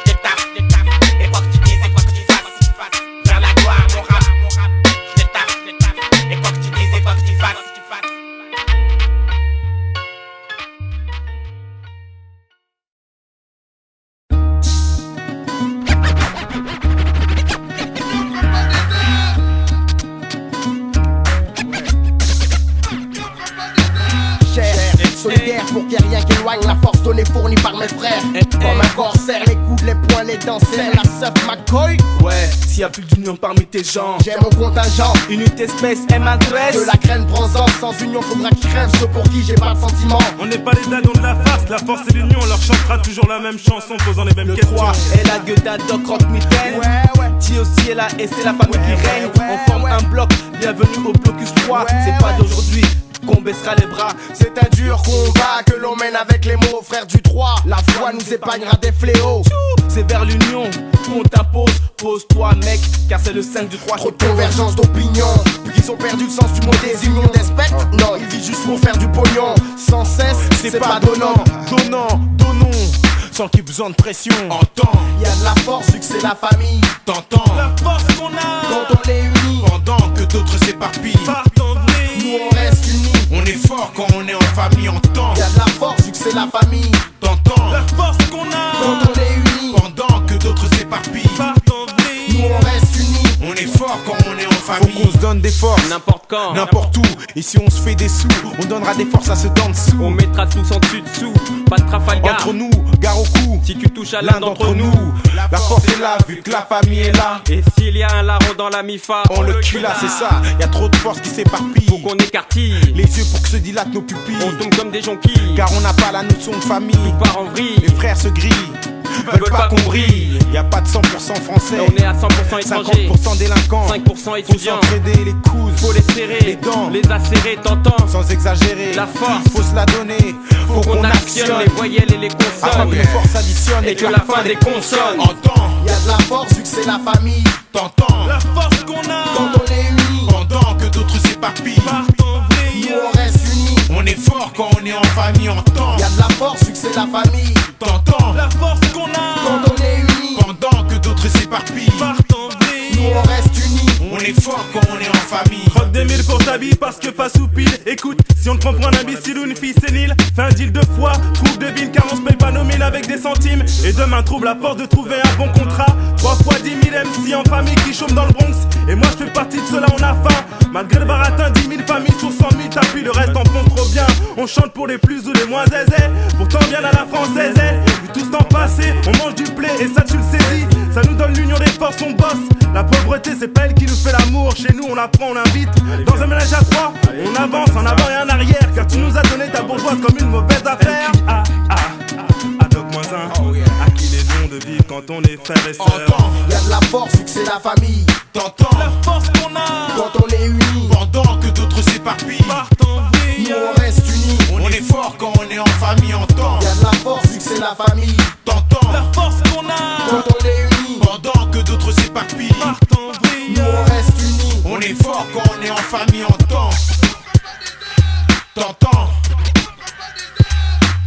Et quoi que tu dises et quoi que tu fasses, vers la gloire, mon rap. Je taffe. Et quoi que tu dises et quoi que tu fasses. Solidaire pour qu'il n'y ait rien qui éloigne la force donnée fournie par mes frères. Comme un corsaire, les coudes, les poings, les dents, serre la seuf McCoy. Ouais, s'il y a plus d'union parmi tes gens, j'ai mon contingent. Unité espèce M113. De la graine prends-en, sans union faudra qu'ils crèvent ceux pour qui j'ai pas de sentiment. On n'est pas les dadons de la farce, la force et l'union. On leur chantera toujours la même chanson, posant les mêmes le questions. 3 est la gueule d'un doc rock mitaine. Ouais. T aussi est là et c'est la famille qui règne. On forme un bloc, bienvenue au blocus 3. C'est pas d'aujourd'hui qu'on baissera les bras. C'est un dur combat que l'on mène avec les mots, frères du 3. La foi nous épargnera des fléaux. C'est vers l'union qu'on t'impose. Pose-toi mec, car c'est le 5 du 3. Trop de convergence d'opinion, puis qu'ils ont perdu le sens du mot des unions des spectres. Non, ils vivent juste pour faire du pognon. Sans cesse, c'est pas donnant. Donnons, sans qu'il y ait besoin de pression. Entends, y'a de la force vu que c'est la famille. T'entends, La force qu'on a quand on les unit. Pendant que d'autres s'éparpillent, partent en vrille. Nous on reste unis. On est fort quand on est en famille. Entends, Y'a de la force vu que c'est la famille. T'entends, La force qu'on a quand on les unit. Pendant que d'autres s'éparpillent, partent en vrille. Nous on reste unis. on est fort quand on est en famille. Faut qu'on se donne des forces, N'importe quand, n'importe où. Et si on se fait des sous, on donnera des forces à ceux d'en dessous. on mettra tous en dessous, pas de Trafalgar. Entre nous, gare au cou, Si tu touches à l'un d'entre nous, la force est là, vu que la famille est là. et s'il y a un larron dans la MIFA, On le tue là, c'est ça. Y a trop de force qui s'éparpille. faut qu'on écartille. Les yeux pour que se dilatent nos pupilles. On tombe comme des jonquilles, Car on n'a pas la notion de famille. part en vrille. Les frères se grillent, veulent pas qu'on brille. Y a pas de 100% français, On est à 100% étrangers, 50% délinquants. 5% Faut étudiants. s'entraider les coudes, Faut les serrer, les dents, les acérer, t'entends. sans exagérer. La force, faut se la donner. Faut qu'on actionne les voyelles et les Afin consonnes, que les forces additionnent et que la fin des consonnes. Entends, Y'a de la force vu que c'est la famille. t'entends. La force qu'on a Quand on est unis. Pendant que d'autres s'éparpillent, partent en vrille. Nous on reste unis. on est fort quand on est en famille. Entends, Y'a de la force vu que c'est la famille. t'entends. La force qu'on a Quand on est unis. Pendant que d'autres s'éparpillent, partent en vrille. Nous on reste unis. on est fort quand on est en famille. Rock des mille pour ta vie parce que face ou pile. Écoute, si on te prend pour un imbécile ou une fille sénile, fais un deal de foi, trouve de ville car on se paye pas nos mines avec des centimes. Et demain trouve la force de trouver un bon contrat. 3 fois 10 000 MC en famille qui chôment dans le Bronx. Et moi je fais partie de ceux-là, on a faim. Malgré le baratin, 10 000 familles sur 100 000 tapis, le reste en font trop bien. On chante pour les plus ou les moins aisés, pourtant bien à la française. Vu tout ce temps passé, on mange du blé et ça tu le saisis. Ça nous donne l'union des forces, on bosse. La pauvreté c'est pas elle qui nous fait l'amour. Chez nous on apprend, on invite. Dans un ménage à 3, on avance en avant et en arrière. Car tu nous as donné ta bourgeoise comme une mauvaise affaire. Adoc moins un, à qui les dons de vivre quand on est frères et sœurs. Entends, Y'a de la force vu que c'est la famille. t'entends. La force qu'on a Quand on est unis. Pendant que d'autres s'éparpillent, partent en vrille. Nous on reste unis. on est fort quand on est en famille. Entends, Y'a de la force vu que c'est la famille. t'entends. La force qu'on a Quand on est unis. Pendant que d'autres s'éparpillent, partent en vrille. Nous on reste unis. on est fort quand on est en famille. Entends, t'entends.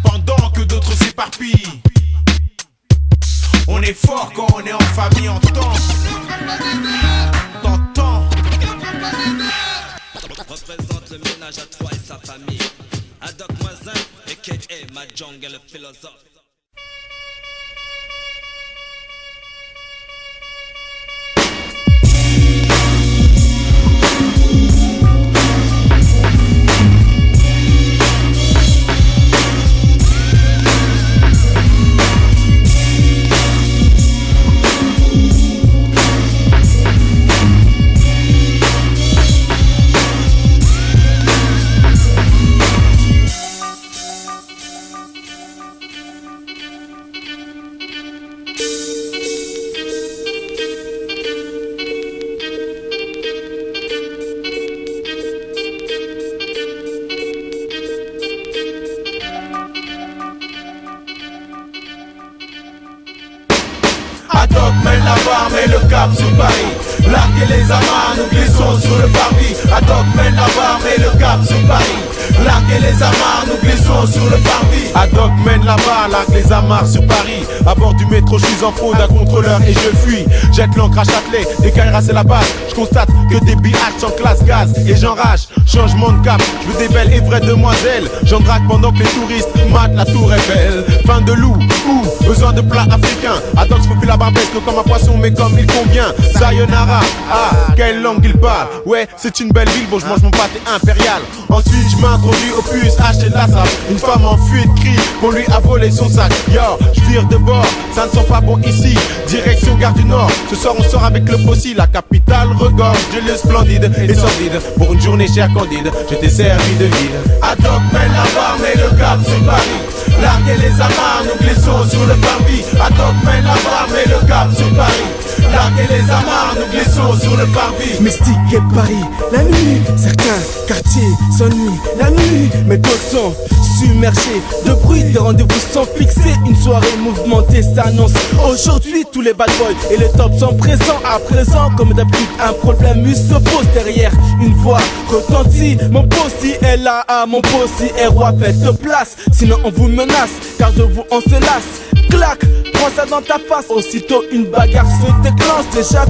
Pendant que d'autres s'éparpillent, on est fort quand on est en famille. Entends, t'entends. Représente le ménage à 3 et sa famille. Adoc Moisin, a.k.a. Ma Jungle, le philosophe. barre, met le cap sur Paris. Larguez les amarres, nous glissons sur le parvis. Adoc mène la barre, met le cap sur Paris. Larguez les amarres, nous glissons sur le parvis. Adoc mène la barre, largue les amarres sur Paris. À bord du métro, je suis en faute d'un contrôleur et je fuis. Jette l'encre à Châtelet, des Kaira c'est la base. Je constate que des BH en classe gaz et j'enrage. Changement de cap, je veux des belles et vraies demoiselles. J'en drague pendant que les touristes matent la tour Eiffel. Fin de loup, ou besoin de plats africains. Adoc se plus la barbesque comme un poisson mais comme il convient. Sayonara, ah, quelle langue il parle. Ouais, c'est une belle ville, bon je mange mon pâté impérial. Ensuite je m'introduis au puce, acheter de la sable. Une femme en fuite crie qu'on lui a volé son sac. Yo, je vire de bord, ça ne sent pas bon ici. Direction Gare du Nord, ce soir on sort avec le possi. La capitale regorge de lieux splendides et sordides. Pour une journée chère candide, j'étais servi de vide. Adoc mène la barre, met le cap sur Paris. Larguez les amarres, nous glissons sur le parvis. Adoc mène la barre, met le cap sur Paris. Larguez les amarres, nous glissons sur le parvis. Mystique et Paris, la nuit, certains quartiers s'ennuient. La nuit, mais d'autres sont submergés de bruit, des rendez-vous sont fixés. Une soirée mouvementée s'annonce. Aujourd'hui, tous les bad boys et les tops sont présents. À présent, comme d'habitude, un problème se pose derrière. Une voix retentit. Mon possi est là, mon possi est roi. Faites place, sinon on vous menace. Car de vous on se lasse. Clac, prends ça dans ta face. Aussitôt une bagarre se déclenche. Déjà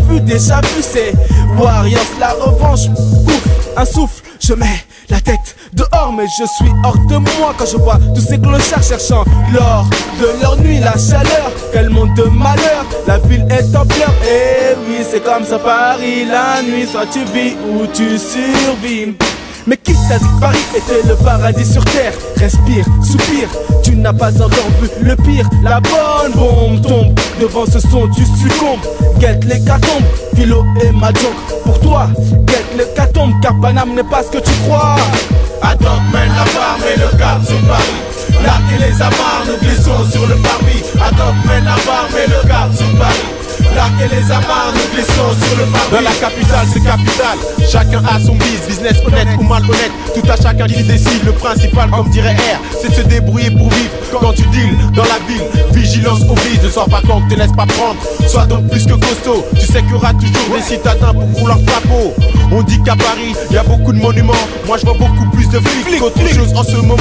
vu, c'est Warriors la revanche. Ouf, un souffle, je mets la tête dehors, mais je suis hors de moi quand je vois tous ces clochards cherchant l'or de leur nuit, la chaleur, quel monde de malheur, la ville est en pleurs. Eh oui, c'est comme ça Paris, la nuit, soit tu vis ou tu survis. Mais qui t'a dit que Paris était le paradis sur terre? Respire, soupire, tu n'as pas encore vu le pire. La bonne bombe tombe, devant ce son tu succombes. Guette l'hécatombe, Philo et Mahjong. Pour toi, guette l'hécatombe, car Paname n'est pas ce que tu crois. Adoc mène la barre, met le cap sur Paris. Larguez les amarres, nous glissons sur le parvis. Adoc mène la barre, met le cap sur Paris. Larguez les amarres, nous glissons sur le parvis. Dans la capitale, c'est capital. Chacun a son business honnête ou malhonnête. Tout à chacun qui décide. Le principal, comme dirait R, c'est de se débrouiller pour vivre. Quand tu deals dans la ville, vigilance oblige. Ne sors pas quand te laisse pas prendre. Sois donc plus que costaud. Tu sais qu'il y aura toujours des citadins pour vouloir ta peau. On dit qu'à Paris, y a beaucoup de monuments. Moi je vois beaucoup plus de flics qu'autre chose en ce moment.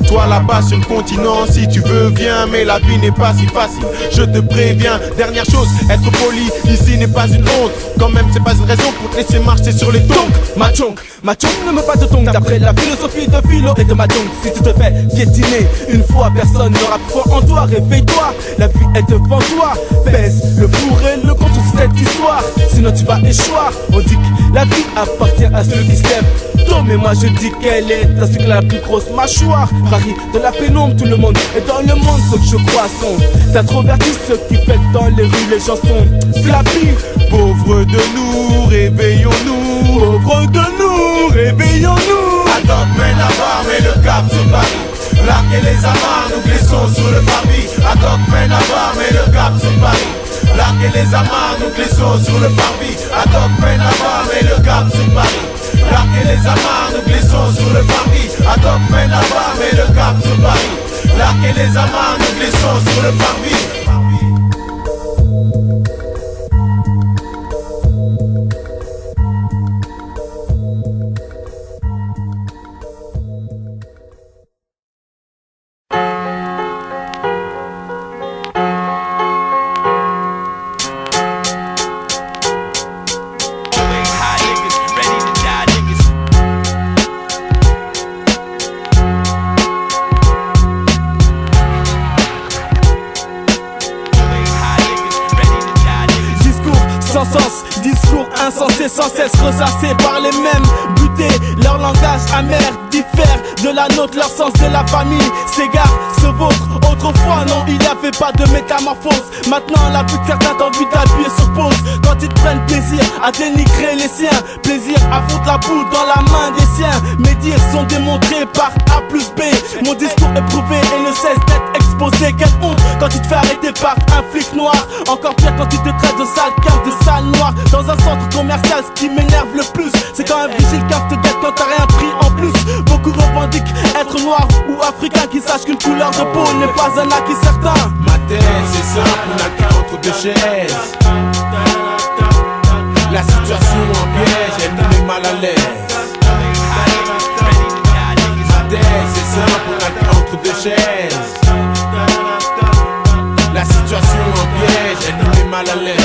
Toi là-bas sur le continent, si tu veux viens. Mais la vie n'est pas si facile, je te préviens. Dernière chose, être poli, ici n'est pas une honte. Quand même c'est pas une raison pour te laisser marcher sur les tongs. Mahjong ne me pas de tongs. D'après la philosophie de Philo et de Mahjong, si tu te fais piétiner une fois, personne n'aura foi en toi. Réveille-toi, la vie est devant toi. Pèse le pour et le contre cette histoire, sinon tu vas échouer. On dit que la vie appartient à celui qui se lève tôt, mais moi je dis qu'elle est ainsi que la plus grosse mâchoire. Paris de la pénombre, tout le monde est dans le monde. Ce que je crois sont d'introvertis, ceux qui fêtent dans les rues, les gens sont flappis. Pauvres de nous, réveillons-nous. Pauvres de nous, réveillons-nous. Adoc mène la barre, met le cap sur Paris. Larguez les amarres, nous glissons sur le parvis. Adoc mène la barre, met le cap sur Paris. Larguez les amarres, nous glissons sur le parvis. Adoc mène la barre, met le cap sur Paris. Larguez les amarres, nous glissons sur le parvis. Adoc mène la barre, met le cap sur Paris. Larguez les amarres, nous glissons sur le parvis. Sans cesse ressassés par les mêmes butés. Leur langage amer diffère de la nôtre, leur sens de la famille s'égare, se vautre. Autrefois non, il n'y avait pas de métamorphose. Maintenant la vue de certains t'envie d'appuyer sur pause. Quand ils prennent plaisir à dénigrer les siens, plaisir à foutre la boule dans la main des siens. Mes dires sont démontrés par A plus B. Mon discours est prouvé et ne cesse d'être exposé. Quelle honte quand tu te fais arrêter par un flic noir. Encore pire quand tu te traites de sale cave, de sale noir. Dans un centre commercial, ce qui m'énerve le plus, c'est quand un vigile cave te guette quand t'as rien pris en plus. Beaucoup revendiquent être noir ou africain, qui sache qu'une couleur de peau n'est pas un acquis certain. Ma tête c'est simple, on n'a qu'un entre deux chaises. La situation en piège, elle nous met mal à l'aise. Ma thèse c'est simple, on a entre deux chaises. La situation en piège, elle nous met mal à l'aise.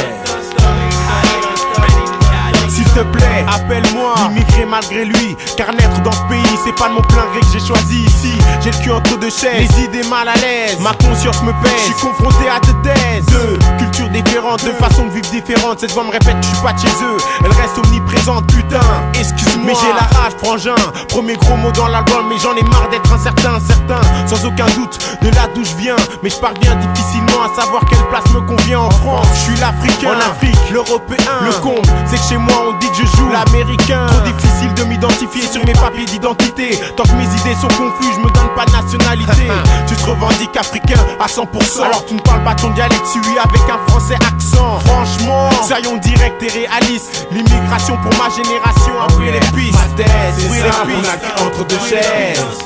S'il te plaît, appelle-moi immigré malgré lui, car naître dans ce pays, c'est pas de mon plein gré que j'ai choisi ici. J'ai le cul entre deux chaises, les idées mal à l'aise, ma conscience me pèse. Je suis confronté à deux thèses, deux cultures différentes, deux façons de vivre différentes. Cette voix me répète que je suis pas de chez eux, elle reste omniprésente, putain. Excuse-moi, mais j'ai la rage, frangin. Premier gros mot dans l'album, mais j'en ai marre d'être incertain, certain. Sans aucun doute de là d'où je viens, mais je parviens difficilement à savoir quelle place me convient en France. Je suis l'Africain, en Afrique, l'Européen. Le comble, c'est que chez moi on dit que je joue l'Américain. Trop difficile de m'identifier sur mes papiers d'identité. Tant que mes idées sont confus, je me donne pas de nationalité. Tu te revendiques africain à 100%, alors tu ne parles pas ton dialecte, tu es avec un français accent. Franchement, soyons directs et réalistes. L'immigration pour ma génération a pris les pistes. Ma thèse c'est simple, on a cul entre deux chaises.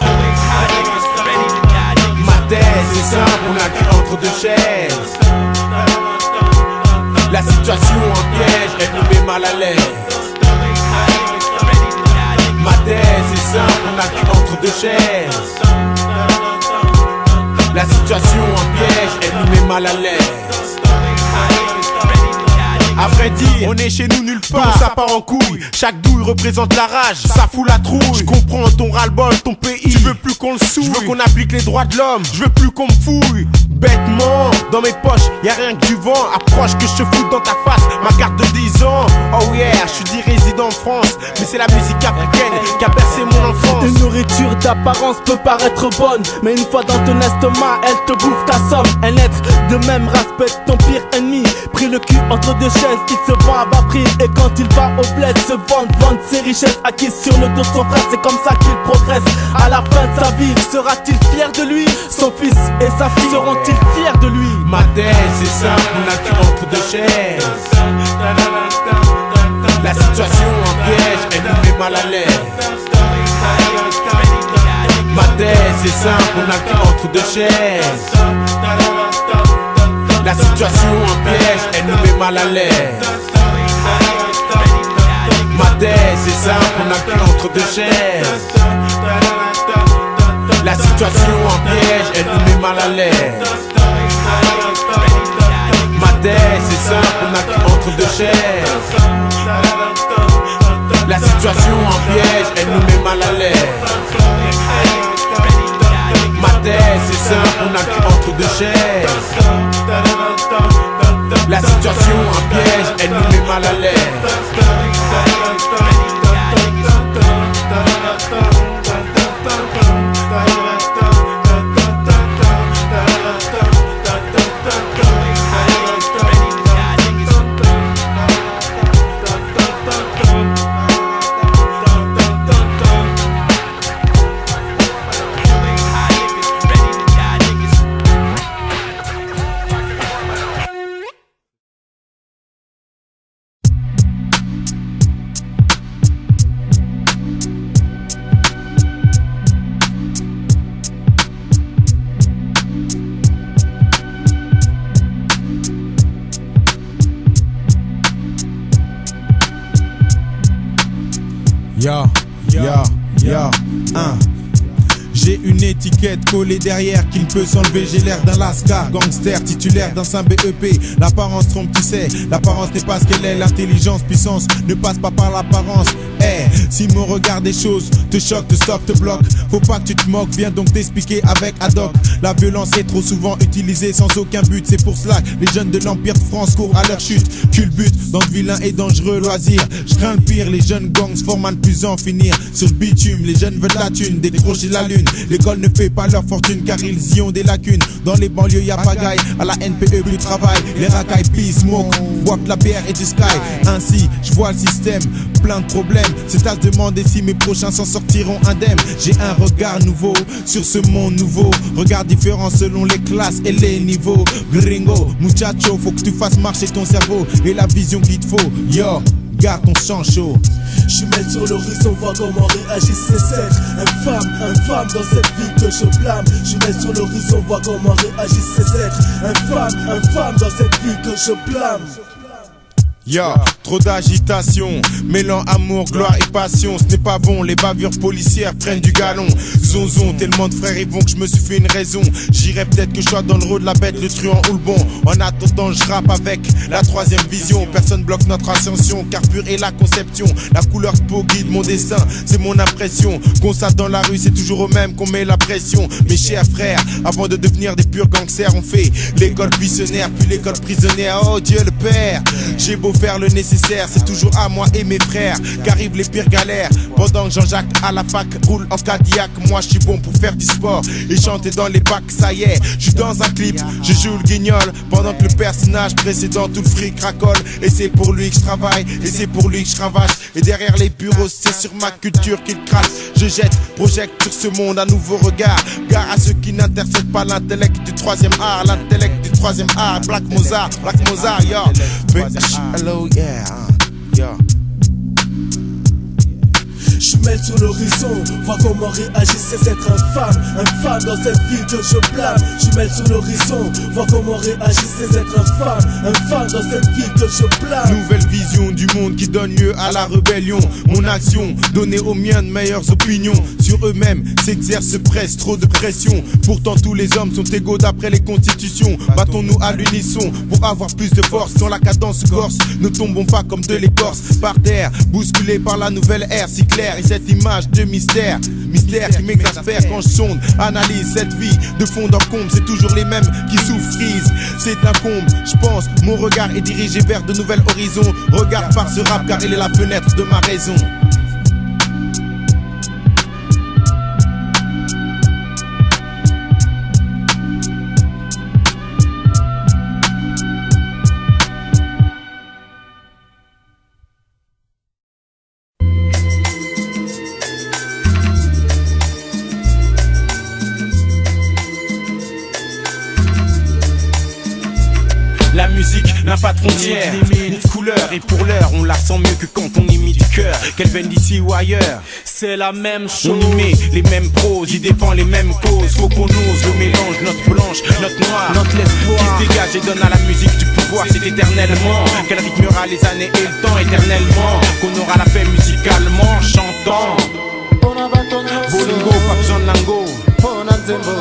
Ma thèse c'est simple, on a cul entre deux chaises. La situation en piège, elle nous met mal à l'aise. Ma thèse c'est simple, on a cul entre deux chaises. La situation en piège, elle nous met mal à l'aise. À vrai dire, on est chez nous nulle part, ça part en couille. Chaque douille représente la rage, ça fout la trouille. Je comprends ton ras-le-bol, ton pays, tu veux plus qu'on le souille. Je veux qu'on applique les droits de l'homme, je veux plus qu'on me fouille. Bêtement, dans mes poches, y'a rien que du vent. Approche que je te foute dans ta face, ma carte de 10 ans. Oh yeah, je suis dit résident en France, mais c'est la musique africaine qui a bercé mon enfance. Une nourriture d'apparence peut paraître bonne, mais une fois dans ton estomac, elle te bouffe ta somme. Un être de même race peut être ton pire ennemi. Pris le cul entre deux chaises, il se vend à bas prix. Et quand il va au bled, se vendre ses richesses acquises sur le dos de son frère. C'est comme ça qu'il progresse. À la fin de sa vie, sera-t-il fier de lui? Son fils et sa fille seront-ils fiers de lui? Ma thèse c'est simple, on a cul entre deux chaises. La situation en piège, elle nous met mal à l'aise. Ma thèse c'est simple, on a cul entre deux chaises. La situation en piège, elle nous met mal à l'aise. Ma thèse c'est simple, on a cul entre deux chaises. La situation en piège, elle nous met mal à l'aise. Ma thèse c'est simple, on a cul entre deux chaises. La situation en piège, elle nous met mal à l'aise. Ma thèse c'est simple, on a cul entre deux chaises. La situation en piège, elle nous met mal à l'aise. J'ai une étiquette collée derrière qui ne peut s'enlever. J'ai l'air d'un lascar, gangster, titulaire d'un sein BEP. L'apparence trompe, tu sais, l'apparence n'est pas ce qu'elle est. L'intelligence, puissance ne passe pas par l'apparence. Si mon regard des choses te choque, te stoppe, te bloque, faut pas que tu te moques, viens donc t'expliquer avec ad hoc. La violence est trop souvent utilisée sans aucun but. C'est pour cela que les jeunes de l'Empire de France courent à leur chute. Culbute dans de vilains et dangereux loisirs. Je crains le pire, les jeunes gangs se forment à ne plus en finir. Sur le bitume, les jeunes veulent la thune, décrocher la lune. L'école ne fait pas leur fortune car ils y ont des lacunes. Dans les banlieues y'a pagaille, à la NPE plus de travail. Les racailles pillent, smoke, boivent de la bière et du sky. Ainsi, je vois le système, plein de problèmes. C'est à se demander si mes prochains s'en sortiront indemnes. J'ai un regard nouveau sur ce monde nouveau. Regard différent selon les classes et les niveaux. Gringo, muchacho, faut que tu fasses marcher ton cerveau et la vision qu'il te faut. Yo, garde ton sang chaud. Je mets sur l'horizon, vois comment réagissent ces sexes. Infâme dans cette vie que je blâme. Je mets sur l'horizon, vois comment réagissent ces êtres. Infâme dans cette vie que je blâme. Y'a trop d'agitation, mêlant amour, gloire et passion. Ce n'est pas bon, les bavures policières prennent du galon. Zonzon, tellement de frères ils vont que je me suis fait une raison. J'irai peut-être que je sois dans le rôle de la bête, le truand ou le bon. En attendant, je rappe avec la troisième vision. Personne bloque notre ascension, car pure est la conception. La couleur de peau guide mon destin, c'est mon impression. Constate dans la rue, c'est toujours au même qu'on met la pression. Mes chers frères, avant de devenir des purs gangsters, on fait l'école buissonnaire, puis l'école prisonnière. Oh Dieu le Père, j'ai beau faire le nécessaire, c'est toujours à moi et mes frères qu'arrivent les pires galères. Pendant que Jean-Jacques à la fac roule en Cadillac, moi je suis bon pour faire du sport et chanter dans les bacs. Ça y est, je suis dans un clip, je joue le guignol pendant que le personnage précédent tout le fric racole. Et c'est pour lui que je travaille, et c'est pour lui que je ravache. Et derrière les bureaux, c'est sur ma culture qu'il crache. Je jette, projecte sur ce monde un nouveau regard. Gare à ceux qui n'interceptent pas l'intellect du troisième art. L'intellect du troisième art, Black Mozart, yo. Hello, yeah, yo. Je mets sur l'horizon, vois comment réagissent ces êtres infâmes dans cette ville que je blâme. Je mets sur l'horizon, vois comment réagissent ces êtres infâmes dans cette ville que je blâme. Nouvelle vision du monde qui donne lieu à la rébellion. Mon action, donner aux miens de meilleures opinions. Sur eux-mêmes s'exerce presse, trop de pression. Pourtant tous les hommes sont égaux d'après les constitutions. Battons-nous à l'unisson pour avoir plus de force. Dans la cadence corse, ne tombons pas comme de l'écorce. Par terre, bousculés par la nouvelle ère si claire. Et cette image de mystère qui m'exaspère quand je sonde, analyse cette vie de fond en comble. C'est toujours les mêmes qui souffrisent, c'est un comble. Je pense, mon regard est dirigé vers de nouveaux horizons. Regarde par ce rap car il est la fenêtre de ma raison. La musique n'a pas de frontières, ni de couleur. Et pour l'heure, on la sent mieux que quand on y met du cœur. Qu'elle vienne d'ici ou ailleurs, c'est la même chose. On y met les mêmes proses, y défend les mêmes causes. Faut qu'on ose le mélange, notre blanche, notre noir, notre l'espoir qui se dégage et donne à la musique du pouvoir. C'est éternellement qu'elle rythmera les années et le temps éternellement. Qu'on aura la paix musicalement, chantant. Bolingo, pas besoin de lingo.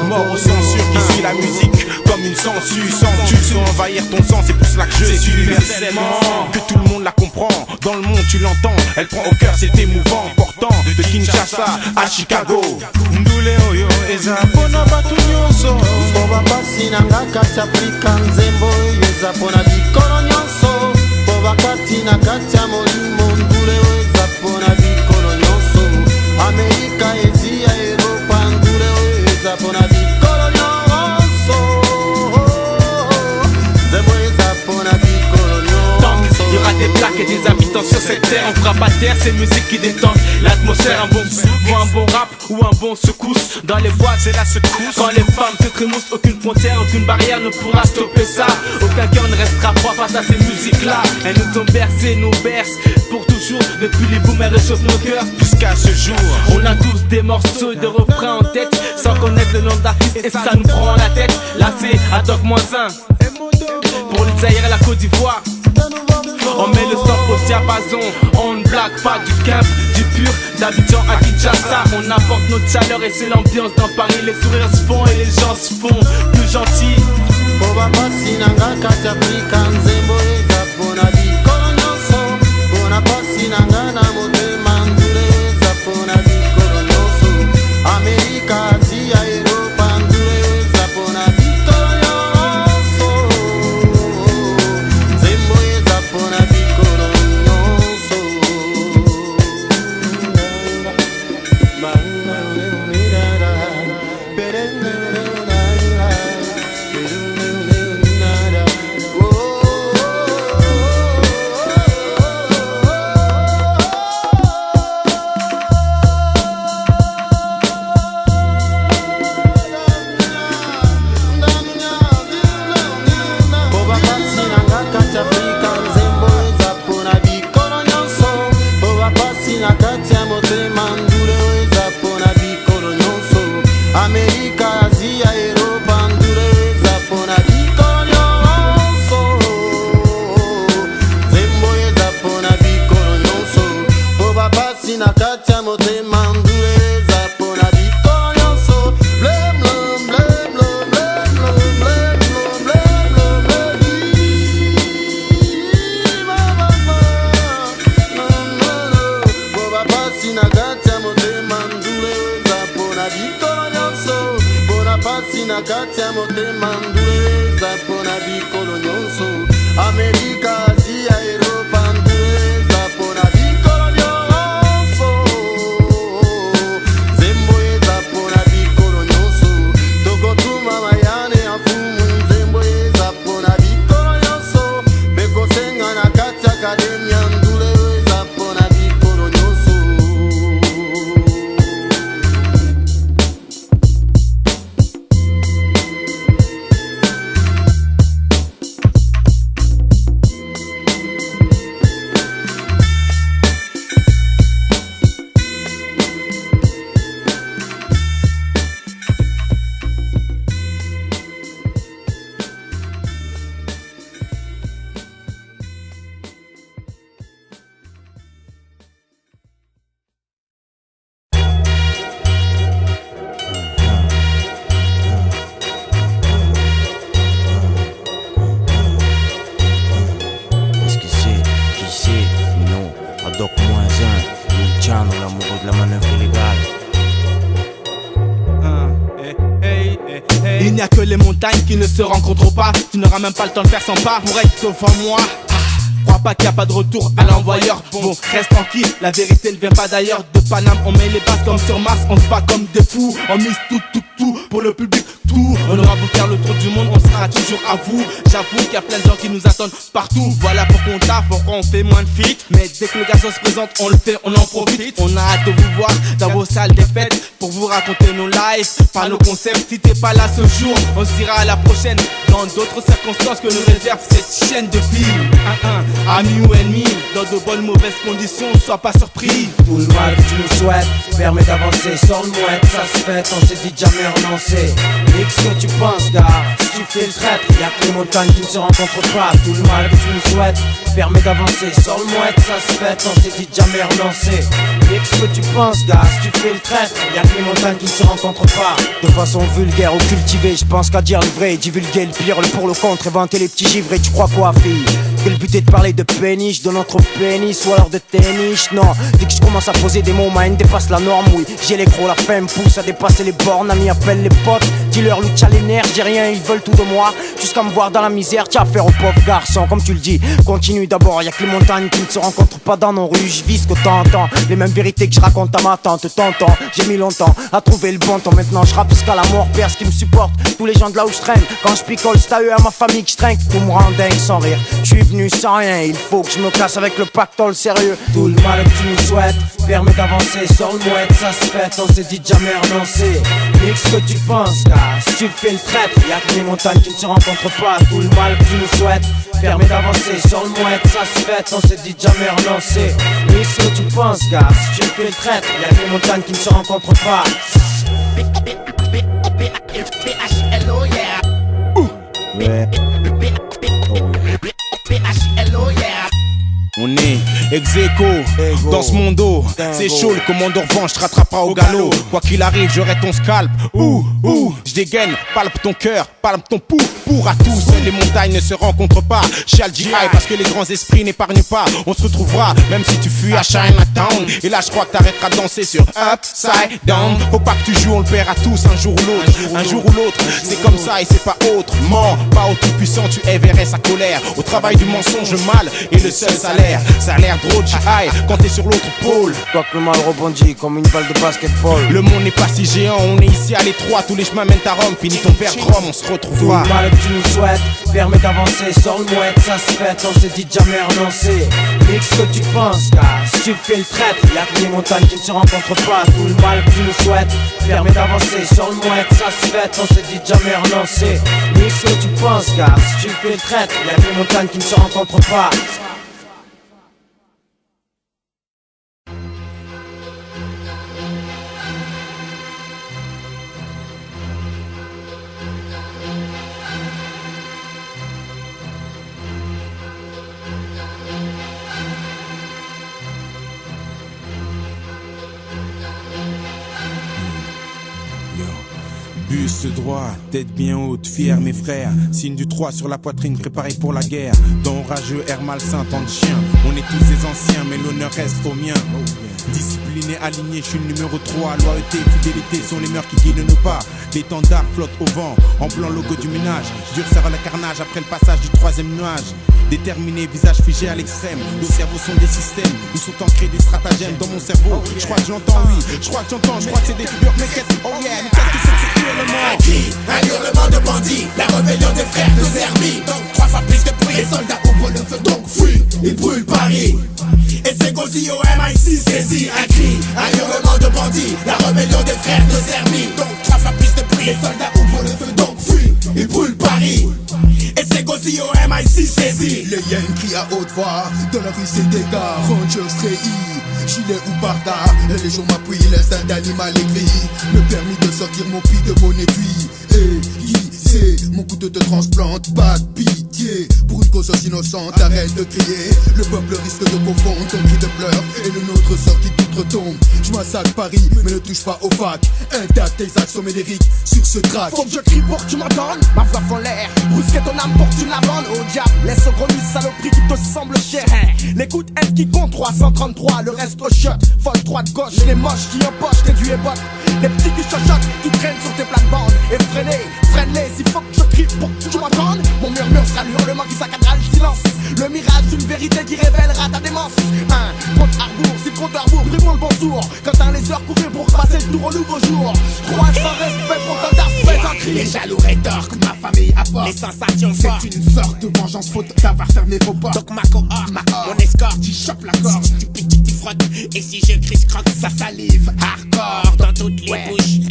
Mort aux censures qui suit la musique comme une sangsue. Sens-tu sans envahir ton sang, c'est pour cela que je suis universellement. Que tout le monde la comprend, dans le monde tu l'entends. Elle prend au cœur, c'est émouvant, portant de Kinshasa à Chicago. Ndule oyo eza pona batu nyonso. Boba pasi nanga kati Afrika nzembo eza pona bikolo nyonso. Boba kati na kati ya molimo ndule oyo eza pona bikolo nyonso. Amerika Asia Europa ndule oyo eza pona bikolo nyonso. Nzembo eza pona bikolo nyonso. Il y aura des plaques et des habitants sur cette terre. On frappe à terre, c'est musique qui détend l'atmosphère. Un bon rap ou un bon secousse. Dans les boîtes, c'est la secousse. Quand les femmes se trémoussent, aucune frontière, aucune barrière ne pourra stopper ça. Aucun cœur ne restera froid face à ces musiques-là. Elles nous ont bercé, nous bercent pour toujours. Depuis les booms, elles réchauffent nos cœurs jusqu'à ce jour. On a tous des morceaux et des refrains en tête, sans connaître le nom d'artiste et ça nous prend la tête. Là c'est Adoc-1 pour le Zaïre et la Côte d'Ivoire. On met le stop au diapason, on ne blague pas du Cap, du pur, d'Abidjan à Kinshasa. On apporte notre chaleur et c'est l'ambiance dans Paris. Les sourires se font et les gens se font plus gentils. Boba pasi nanga kati Afrika nzembo eza pona bikolo nyonso. Bona pasi nanga na motema ndule eza pona bikolo nyonso. Amerika Asia Europa ndule eza pona bikolo nyonso. Nzembo eza pona bikolo nyonso. Bona pasi na kati ya motema nduleza pona bikolo nyonso Amerika, Asia, Europa nduleza pona bikolo nyonso Zembo eza pona bikolo nyonso Tokotuma mayane ya fumu Zembo eza pona bikolo nyonso Bekosenga na kati ya akademia nduleza pona bikolo nyonso Il n'y a que les montagnes qui ne se rencontrent pas. Tu n'auras même pas le temps de faire 100 pas pour être devant moi. Crois pas qu'il n'y a pas de retour à l'envoyeur. Bon, reste tranquille, la vérité ne vient pas d'ailleurs. De Paname, on met les bases comme sur Mars. On se bat comme des fous, on mise tout pour le public, tout. On aura beau faire le tour du monde, on sera toujours à vous. J'avoue qu'il y a plein de gens qui nous attendent partout. Voilà pourquoi on taffe, pourquoi on fait moins de feat. Mais dès que le gazon se présente, on le fait, on en profite. On a hâte de vous voir dans vos salles des fêtes pour vous raconter nos lives, par nos concepts. Si t'es pas là ce jour, on se dira à la prochaine. Dans d'autres circonstances que nous réserve cette chaîne de films. Amis ou ennemis, dans de bonnes mauvaises conditions, sois pas surpris. Tout le mal que tu nous souhaites permet d'avancer sans le mouette. Ça se fait, on s'est dit jamais renoncer. Nique ce que tu penses, gars, si tu fais le traître, y'a que les montagnes qui ne se rencontrent pas. Tout le mal que tu nous souhaites permet d'avancer sans le mouette. Ça se fait, on s'est dit jamais renoncer. Nique ce que tu penses, gars, si tu fais le traître, y'a que les montagnes qui ne se rencontrent pas. De façon vulgaire ou cultivée, je pense qu'à dire le vrai, divulguer le pire, le pour le contre, inventer les petits givrés. Tu crois quoi, fille? Que le but est de parler de péniche, de notre pénis ou alors de tennis? Non, dès que je commence à poser des mots, ma haine dépasse la norme, oui. J'ai les gros, la faim me pousse à dépasser les bornes. Amis appellent les potes, dis-leur Lucha les nerfs, j'ai rien, ils veulent tout de moi. Jusqu'à me voir dans la misère, tiens affaire aux pauvres garçons. Comme tu le dis, continue d'abord, y'a que les montagnes qui ne se rencontrent pas dans nos rues. Je vis ce que t'entends, les mêmes vérités que je raconte à ma tante, tonton. J'ai mis longtemps à trouver le bon temps, maintenant je rappe jusqu'à la mort. Père, ce qui me supporte, tous les gens de là où je traîne. Quand je picole, c'est à eux, à ma famille que je traîne. Tout me rend dingue sans rire, je suis venu sans rien. Il faut que je me casse avec le pactole sérieux. Tout le mal que tu nous souhaites permet d'avancer sans le mouette. Ça se fait, on s'est dit jamais renoncer. Nique ce que tu penses, gars, si tu fais le traître, y'a que les montagnes qui ne se rencontrent pas. Tout le mal que tu nous souhaites permet d'avancer sans le mouette. Ça se fait, on s'est dit jamais renoncer. Nique ce que tu penses, gars, si tu fais le traître, y'a que les montagnes qui ne se rencontrent pas. P-H-L-O, yeah. Ouais. P-H-L-O, yeah. On est ex-aequo dans ce mondo. C'est chaud, le commando revanche te rattrapera au galop. Quoi qu'il arrive, j'aurai ton scalp. Je dégaine, palpe ton cœur, palpe ton pouls. Pour à tous, les montagnes ne se rencontrent pas. Chez Al-G.I. parce que les grands esprits n'épargnent pas. On se retrouvera, même si tu fuis à Chinatown. Et là, je crois que t'arrêteras de danser sur Upside Down. Faut pas que tu joues, on le perd à tous un jour ou l'autre. Un jour ou l'autre, c'est comme ça et c'est pas autrement. Pas au tout puissant, tu éverrais sa colère. Au travail du mensonge mal et le seul salaire. Ça a l'air drôle, G.I. quand t'es sur l'autre pôle. Toi que le mal rebondit comme une balle de basketball. Le monde n'est pas si géant, on est ici à l'étroit. Tous les chemins mènent à Rome, finis ton père Rome, on se retrouvera. Tout le mal que tu nous souhaites permet d'avancer sans le mouette. Ça se fait, on s'est dit jamais renoncer. Nique ce que tu penses, gars, si tu fais le traître, y'a que les montagnes qui ne se rencontrent pas. Tout le mal que tu nous souhaites permet d'avancer sans le mouette. Ça se fait, on s'est dit jamais renoncer. Nique ce que tu penses, gars, si tu fais le traître, y'a que les montagnes qui ne se rencontrent pas. Buste droit, tête bien haute, fier mes frères. Signe du 3 sur la poitrine, préparé pour la guerre. Dans orageux, air malsain, tant de chiens. On est tous des anciens, mais l'honneur reste au mien. Discipliné, aligné, je suis le numéro 3. Loyauté, fidélité sont les mœurs qui guident nos pas. L'étendard flotte au vent, en blanc logo du ménage. Durceur à la carnage après le passage du 3e nuage. Déterminé, visage figé à l'extrême. Nos cerveaux sont des systèmes où sont ancrés des stratagèmes dans mon cerveau. Je crois que j'entends, oui, je crois que j'entends, je crois que c'est des figures, mais qu'est-ce que, oh yeah, mais qu'est-ce que c'est que ce hurlement? Un cri, un hurlement de bandits, la rébellion des frères de Zermi. Donc 3 fois plus de bruit, les soldats ouvrent le feu, donc fuient, ils brûlent Paris. Et c'est Gozi au MI6 saisit un cri, un hurlement de bandits, la rébellion des frères de Zermi. Donc 3 fois plus de bruit, les soldats ouvrent le feu, donc fuient, ils brûlent Paris. Et c'est Gozi au MI6 saisit. Les hyènes crient à haute voix, dans la rue c'est des gars, Rangers Rei, gilet ou barda. Et les jours m'appuient, l'instinct d'animal aigri me permis de sortir mon pied de mon étui. Et mon couteau te transplante, pas de pitié. Pour une cause aussi innocente, arrête de crier. Le peuple risque de confondre ton cri de pleurs et le nôtre sort qui t'outre-tombe. Je massacre Paris, mais ne touche pas au fac. Intact tes axes médériques sur ce track. Faut que je crie pour que tu m'entends, ma voix en l'air. Brusquer ton âme pour que tu la vendes au diable. Laisse au gros nu saloperie qui te semble cher. L'écoute est qui compte 333, le reste au shot. Folle droite gauche, les moches qui empochent tes du et bottes. Les petits qui chuchotent, qui traînent sur tes plates-bandes. Et freine-les, s'il faut que je crie pour que tu m'entendes. Mon murmure sera l'hurlement qui saccadera le silence. Le mirage d'une vérité qui révélera ta démence. Un compte à rebours, si le compte à rebours, pris pour le bon tour. Quand t'as les heures courir pour passer le tour au nouveau jour. 3 sans respect pour ton darfouet en cri. Les jaloux rétorquent, ma famille apporte. Les sensations fortes. C'est une sorte de vengeance faute d'avoir fermé vos portes. Donc ma cohorte, mon escorte, tu chopes la corde. Si tu piques, tu frottes. Et si je crie, croque, ça salive. Hardcore dans toutes les bouches.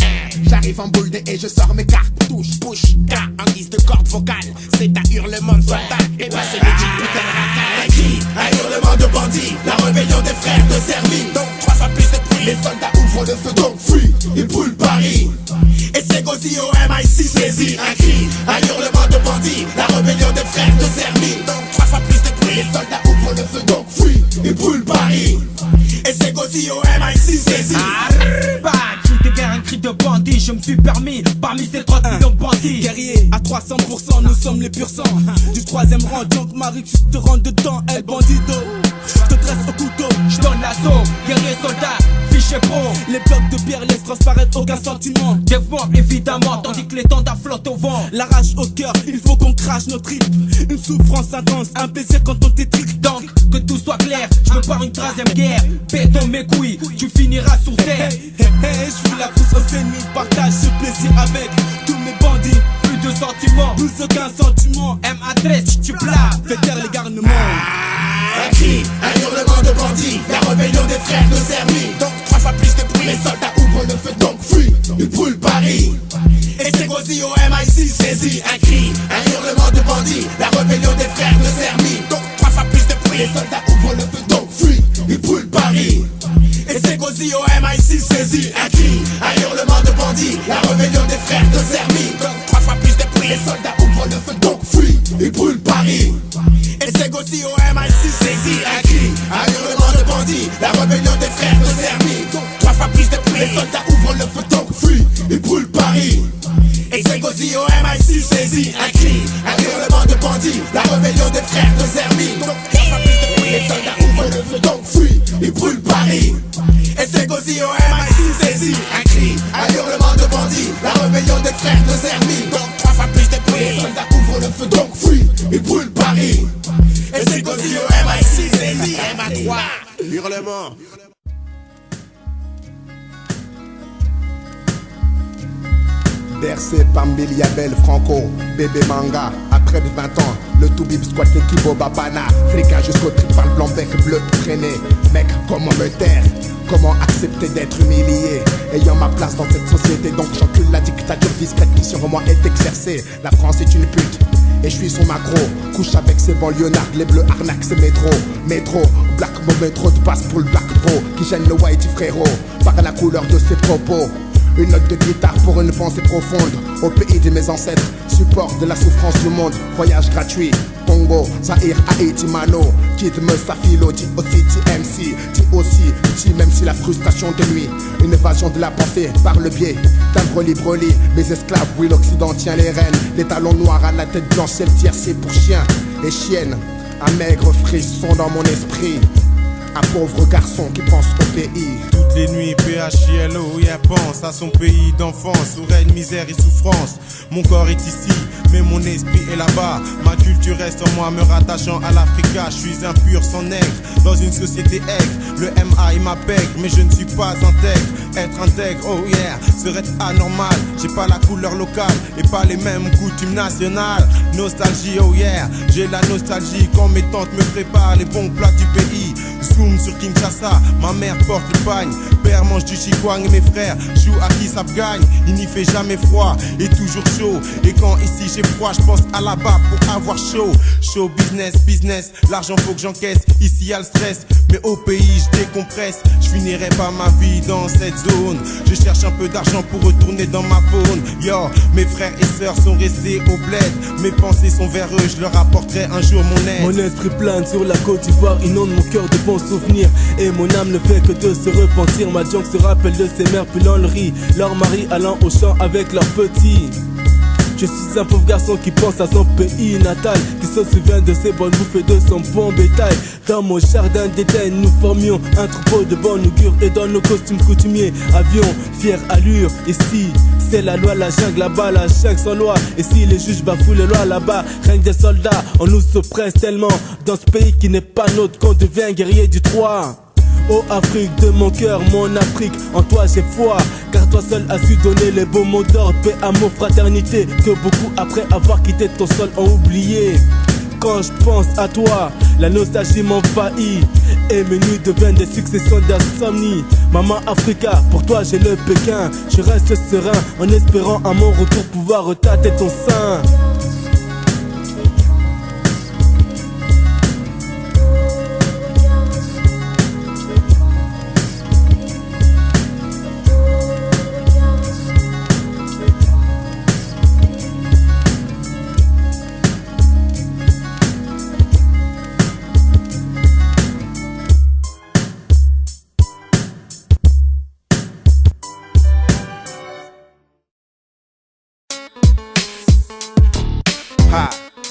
J'arrive en boule de et je sors mes cartouches. Push, en guise de corde vocale. C'est un hurlement de soldat et pas celui qui putain de racaille. Un cri, un hurlement de bandits, la rébellion des frères de Zermi. Donc 3 fois plus de bruit, les soldats ouvrent le feu, donc fuient, ils brûlent Paris. Et c'est Gozi au MI6 saisit un cri, un hurlement de bandits, la rébellion des frères de Zermi. Donc 3 fois plus de bruit, les soldats ouvrent le feu, donc fuient, ils brûlent Paris. Et c'est Gozi au MI6 saisit. Un cri de bandit, je me suis permis parmi ces 30 millions de bandits. Guerrier, à 300%, nous sommes les purs sangs. Du 3e rang, donc Marie, tu te rends dedans, elle bandido. Je te dresse au couteau, je donne l'assaut. Guerrier, soldat, fiché pro. Les blocs de pierre laissent transparaître aucun sentiment. Des vents, évidemment, tandis que les tendas flottent au vent. La rage au cœur, il faut qu'on crache nos tripes. Une souffrance intense, un plaisir quand on t'étrique. Donc, que tout soit clair, je me pars une 3e guerre. Béton mes couilles, tu finiras sous terre. Je fous la pousse aux ennemis, partage ce plaisir avec tous mes bandits. Plus de sentiments, plus aucun sentiment. M13, tu plats, fais taire les garnements. Un cri, un hurlement de bandits, la rébellion des frères de Zermi. Donc 3 fois plus de bruit, les soldats ouvrent le feu, donc fuient, ils brûlent Paris. Et c'est Gozi au MI6 saisit un cri, un hurlement de bandits, la rébellion des frères de Zermi. Donc 3 fois plus de bruit, les soldats ouvrent le feu, donc fuient, ils brûlent Paris. Et c'est Gozi au MI6 saisit un cri, un hurlement de bandits, la rébellion des frères de Zermi. Donc 3 fois plus de bruit, les soldats ouvrent le feu, donc fuient, ils brûlent Paris. Et c'est Gozi au MI6 saisit un cri, un hurlement de bandits, la rébellion des frères de Zermi. Donc 3 fois plus de bruit, les soldats ouvrent le feu, donc fuient, ils brûlent Paris. Et c'est Gozi au MI6 saisit un cri, un hurlement de bandits, la rébellion des frères de Zermi. Donc 3 fois plus de bruit, les soldats ouvrent le feu, donc fuient, ils brûlent Paris. Et c'est Gozi au MI6 saisit un cri, un hurlement de bandits, la rébellion des frères de Zermi. Donc 3 fois plus de bruit, les soldats ouvrent le feu, donc fuient, ils brûlent Paris. Et c'est Gozi au MI6 saisit MA3, hurlement. Bercé par Miliabel, Franco, bébé manga. À près de 20 ans, le tout-bib squat l'équipe au babana. Flicage jusqu'au trip par le blanc bec bleu traîné. Mec, comment me taire? Comment accepter d'être humilié? Ayant ma place dans cette société, donc j'encule la dictature discrète qui sur moi est exercée. La France est une pute et je suis son macro. Couche avec ses banlieunards, les bleus arnaquent ses métro, black mon métro de passe pour le black bro qui gêne le whitey frérot par la couleur de ses propos. Une note de guitare pour une pensée profonde. Au pays de mes ancêtres, support de la souffrance du monde. Voyage gratuit, Congo, Zaïre, Haïti, Mano. Kid me Safilo, dit aussi TMC. Dit aussi, dit même si la frustration de nuit. Une évasion de la pensée par le biais d'un broli. Mes esclaves, oui l'Occident tient les rênes. Les talons noirs à la tête blanche, c'est le tiercé pour chien et chienne. Un maigre frisson dans mon esprit. Un pauvre garçon qui pense au pays. Toutes les nuits, PHILO, yeah, pense à son pays d'enfance, où règne misère et souffrance. Mon corps est ici, mais mon esprit est là-bas. Ma culture reste en moi, me rattachant à l'Africa. Je suis impur sans nègre, dans une société aigre. Le MA m'appelle, mais je ne suis pas intègre. Être intègre, oh yeah, serait anormal. J'ai pas la couleur locale et pas les mêmes coutumes nationales. Nostalgie, oh yeah, j'ai la nostalgie quand mes tantes me préparent les bons plats du pays. Zoom sur Kinshasa, ma mère porte le pagne. Père mange du chikwang et mes frères jouent à qui ça gagne. Il n'y fait jamais froid et toujours chaud. Et quand ici j'ai froid, je pense à là-bas pour avoir chaud. Show business, l'argent faut que j'encaisse. Ici y'a le stress, mais au pays je décompresse. Je finirai pas ma vie dans cette zone. Je cherche un peu d'argent pour retourner dans ma faune. Yo, mes frères et sœurs sont restés au bled. Mes pensées sont vers eux, je leur apporterai un jour mon aide. Mon esprit plane sur la Côte d'Ivoire, inonde mon cœur de bons souvenirs. Et mon âme ne fait que de se repentir. Ma jungle se rappelle de ses mères pilant le riz, leur mari allant au champ avec leurs petits. Je suis un pauvre garçon qui pense à son pays natal, qui se souvient de ses bonnes bouffes et de son bon bétail. Dans mon jardin d'Éden, nous formions un troupeau de bon augure. Et dans nos costumes coutumiers, avions fière allure. Ici, c'est la loi, la jungle, là-bas, la jungle sans loi. Et si les juges bafouent les lois là-bas, règne des soldats. On nous oppresse tellement dans ce pays qui n'est pas nôtre qu'on devient guerrier du 3. Oh Afrique de mon cœur, mon Afrique, en toi j'ai foi. Car toi seul as su donner les beaux mots d'ordre, paix, amour, fraternité, que beaucoup après avoir quitté ton sol ont oublié. Quand je pense à toi, la nostalgie m'envahit et mes nuits deviennent des successions d'insomnie. Maman Africa, pour toi j'ai le Pékin. Je reste serein en espérant à mon retour pouvoir tâter ton sein.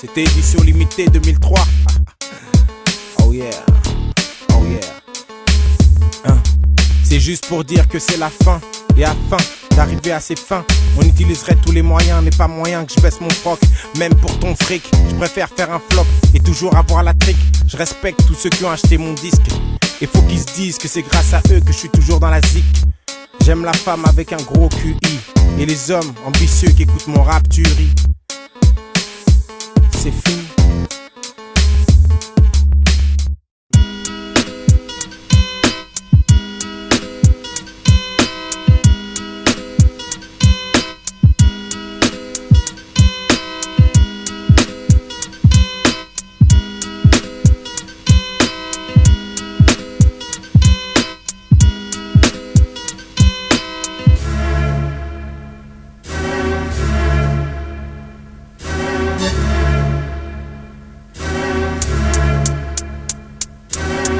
C'était édition limitée 2003. Oh yeah, oh yeah. C'est juste pour dire que c'est la fin. Et afin d'arriver à ses fins, on utiliserait tous les moyens, mais pas moyen que je baisse mon froc. Même pour ton fric, je préfère faire un flop et toujours avoir la trick. Je respecte tous ceux qui ont acheté mon disque. Et faut qu'ils se disent que c'est grâce à eux que je suis toujours dans la zik. J'aime la femme avec un gros QI et les hommes ambitieux qui écoutent mon rap tuerie. C'est fini.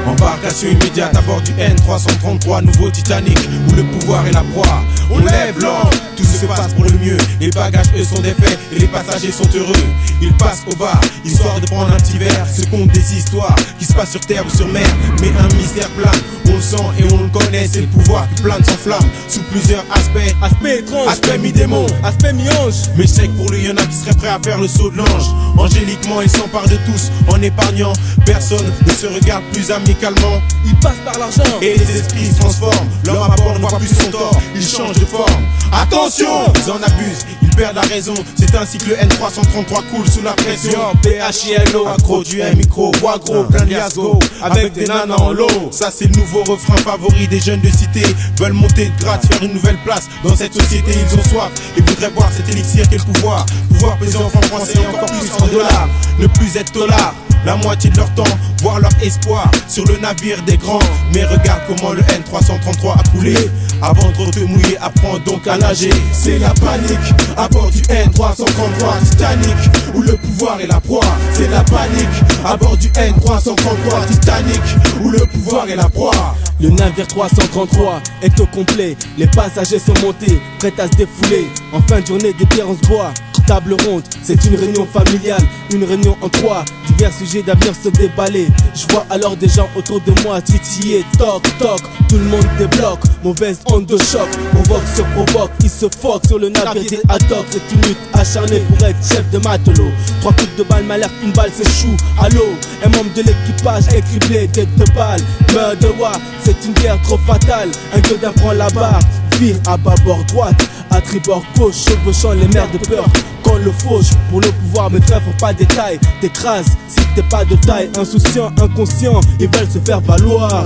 Embarcation immédiate à bord du N333, nouveau Titanic, où le pouvoir est la proie. On lève l'or, tout se passe pour le mieux. Les bagages eux sont défaits et les passagers sont heureux. Ils passent au bar, histoire de prendre un petit verre. Se comptent des histoires qui se passent sur terre ou sur mer. Mais un mystère plane, on le sent et on le connaît. C'est le pouvoir qui plane sans flamme, sous plusieurs aspects. Aspect étrange, aspect mi-démon, aspect mi-ange. Mais je sais que pour lui y'en a qui seraient prêts à faire le saut de l'ange. Angéliquement il s'empare de tous en épargnant. Personne ne se regarde plus amicalement. Il passe par l'argent et les esprits se transforment. L'homme à bord ne voit plus son tort, il change de forme. Attention, ils en abusent, ils perdent la raison. C'est ainsi que le N333 coule sous la pression. PHILO, accro du micro, voix gros, plein de go, avec des nanas en lot. Ça c'est le nouveau refrain favori des jeunes de cité. Veulent monter de grade, faire une nouvelle place. Dans cette société ils ont soif et voudraient boire cet élixir qu'est le pouvoir. Pouvoir peser en francs français et encore plus en dollars. Ne plus être tolard, la moitié de leur temps, voir leur espoir sur le navire des grands. Mais regarde comment le N333 a coulé. Avant de te mouiller, apprends donc à nager. C'est la panique à bord du N333 Titanic, où le pouvoir est la proie. C'est la panique à bord du N333 Titanic, où le pouvoir est la proie. Le navire 333 est au complet. Les passagers sont montés, prêts à se défouler. En fin de journée, des pierres en se bois. Table ronde, c'est une réunion familiale, une réunion en trois. Divers sujets d'avenir se déballer. Je vois alors des gens autour de moi titiller. Toc toc, tout le monde débloque. Mauvaise onde de choc, provoque se provoque. Ils se foquent sur le navire des ad hoc. C'est une lutte acharnée pour être chef de matelot. 3 coups de balle m'alerte, une balle s'échoue. Allô, un membre de l'équipage est criblé, tête de balle. Meurt de roi, c'est une guerre trop fatale. Un godin prend la barre, vire à bâbord droite, à tribord gauche, chevauchant les mers de peur. Qu'on le fauche, pour le pouvoir, mes frères font pas des tailles. T'écrases si t'es pas de taille. Insouciant, inconscient, ils veulent se faire valoir.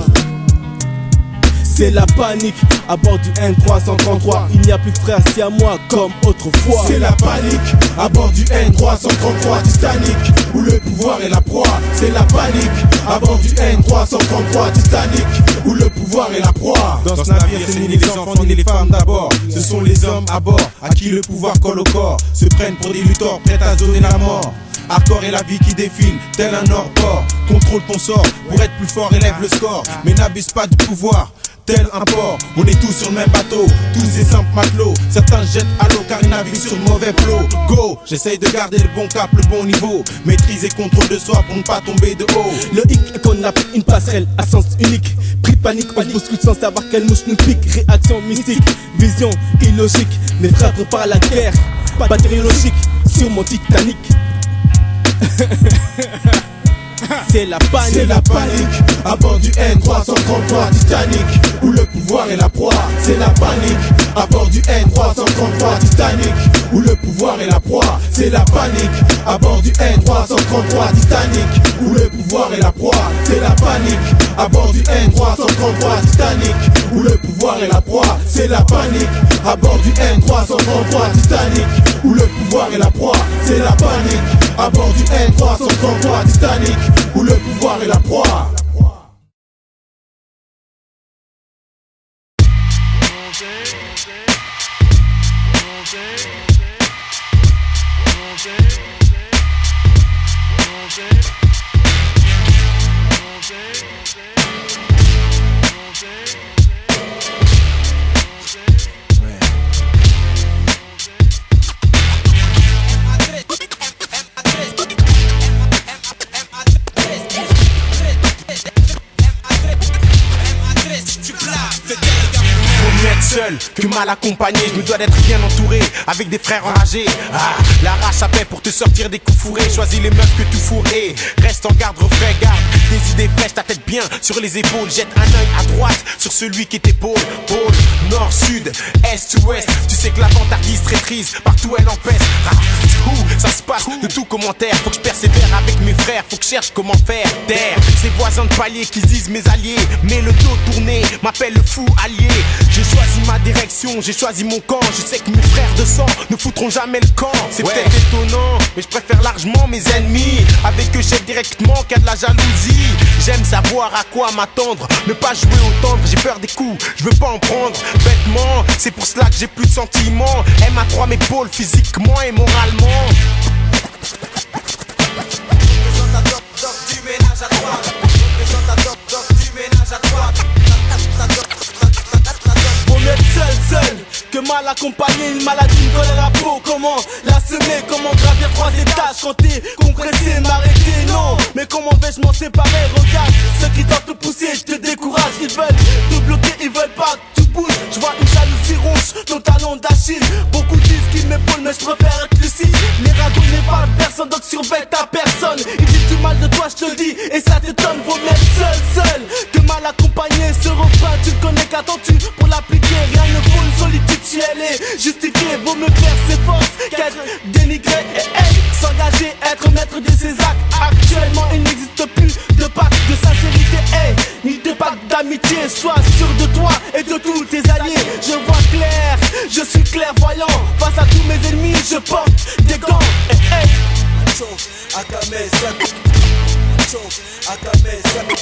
C'est la panique à bord du N333. Il n'y a plus de frères si à moi comme autrefois. C'est la panique à bord du N333 Titanic, où le pouvoir est la proie. C'est la panique à bord du N333 Titanic, où le pouvoir est la proie. Dans ce navire, c'est ni les enfants ni les femmes d'abord. Ce sont les hommes à bord à qui le pouvoir colle au corps. Se prennent pour des lutteurs prêts à donner la mort. Hardcore et la vie qui défile, tel un hors-port. Contrôle ton sort, pour être plus fort élève le score. Mais n'abuse pas du pouvoir, tel un port. On est tous sur le même bateau, tous des simples matelots. Certains jettent à l'eau car ils naviguent sur le mauvais flot. Go, j'essaye de garder le bon cap, le bon niveau. Maîtrise et contrôle de soi pour ne pas tomber de haut. Le hic est qu'on appelle une passerelle à sens unique. Pris de panique, on se bouscule sans savoir quelle mouche nous pique. Réaction mystique, vision illogique. Mes frères préparent la guerre bactériologique sur mon Titanic. C'est la panique. C'est la panique à bord du N333 Titanic, où le pouvoir est la proie. C'est la panique à bord du N333 Titanic, où le pouvoir est la proie. C'est la panique à bord du N333 Titanic, où le pouvoir est la proie. C'est la panique à bord du N333 Titanic, où le pouvoir est la proie. C'est la panique à bord du N333 Titanic, où le pouvoir est la proie. C'est la panique à bord du N333 Titanic, où le pouvoir est la proie. Seul que mal accompagné, je me dois d'être bien entouré avec des frères enragés. Ah, la rage à paix pour te sortir des coups fourrés. Choisis les meufs que tu fourrais. Reste en garde, refais garde. Tes idées fraîches, ta tête bien sur les épaules. Jette un œil à droite sur celui qui t'épaule. Pôle, nord, sud, est, ouest. Tu sais que la vantardise traîtrise, partout elle empêche. Ah, ça se passe de tout commentaire. Faut que je persévère avec mes frères. Faut que je cherche comment faire taire ces voisins de palier qui disent mes alliés. Mais le dos tourné m'appelle le fou allié. J'ai choisi ma direction, j'ai choisi mon camp. Je sais que mes frères de sang ne foutront jamais le camp. C'est peut-être étonnant, mais je préfère largement mes ennemis. Avec eux j'aide directement qu'à de la jalousie. J'aime savoir à quoi m'attendre, ne pas jouer au tendre. J'ai peur des coups, je veux pas en prendre bêtement. C'est pour cela que j'ai plus de sentiments. MA3 m'épaule physiquement et moralement. Du ménage à trois. Du ménage à trois. Faut mettre seul, que mal accompagné, une maladie me colle à la peau. Comment la semer, comment gravir 3 étages. Quand t'es compressé, m'arrêter, non. Mais comment vais-je m'en séparer, regarde. Ceux qui tentent de pousser, je te décourage. Ils veulent te bloquer, ils veulent pas que tu bouges. Je vois une jalousie rouge, ton talon d'Achille. Beaucoup disent qu'ils m'épaulent, mais je préfère être lucide. Les ragots n'est pas personne, donc surveille ta personne. Ils disent du mal de toi, je te le dis, et ça t'étonne. Faut mettre seul, que mal accompagné. Ce refrain, tu le connais, qu'attends-tu pour l'appliquer? Rien ne vaut une solitude si elle est justifiée. Vaut me faire ses forces qu'être dénigré et s'engager, être maître de ses actes. Actuellement, il n'existe plus de pacte de sincérité, ni de pacte d'amitié. Sois sûr de toi et de tous tes alliés. Je vois clair, je suis clairvoyant. Face à tous mes ennemis, je porte des gants. À ta messe, choke. Akamesa,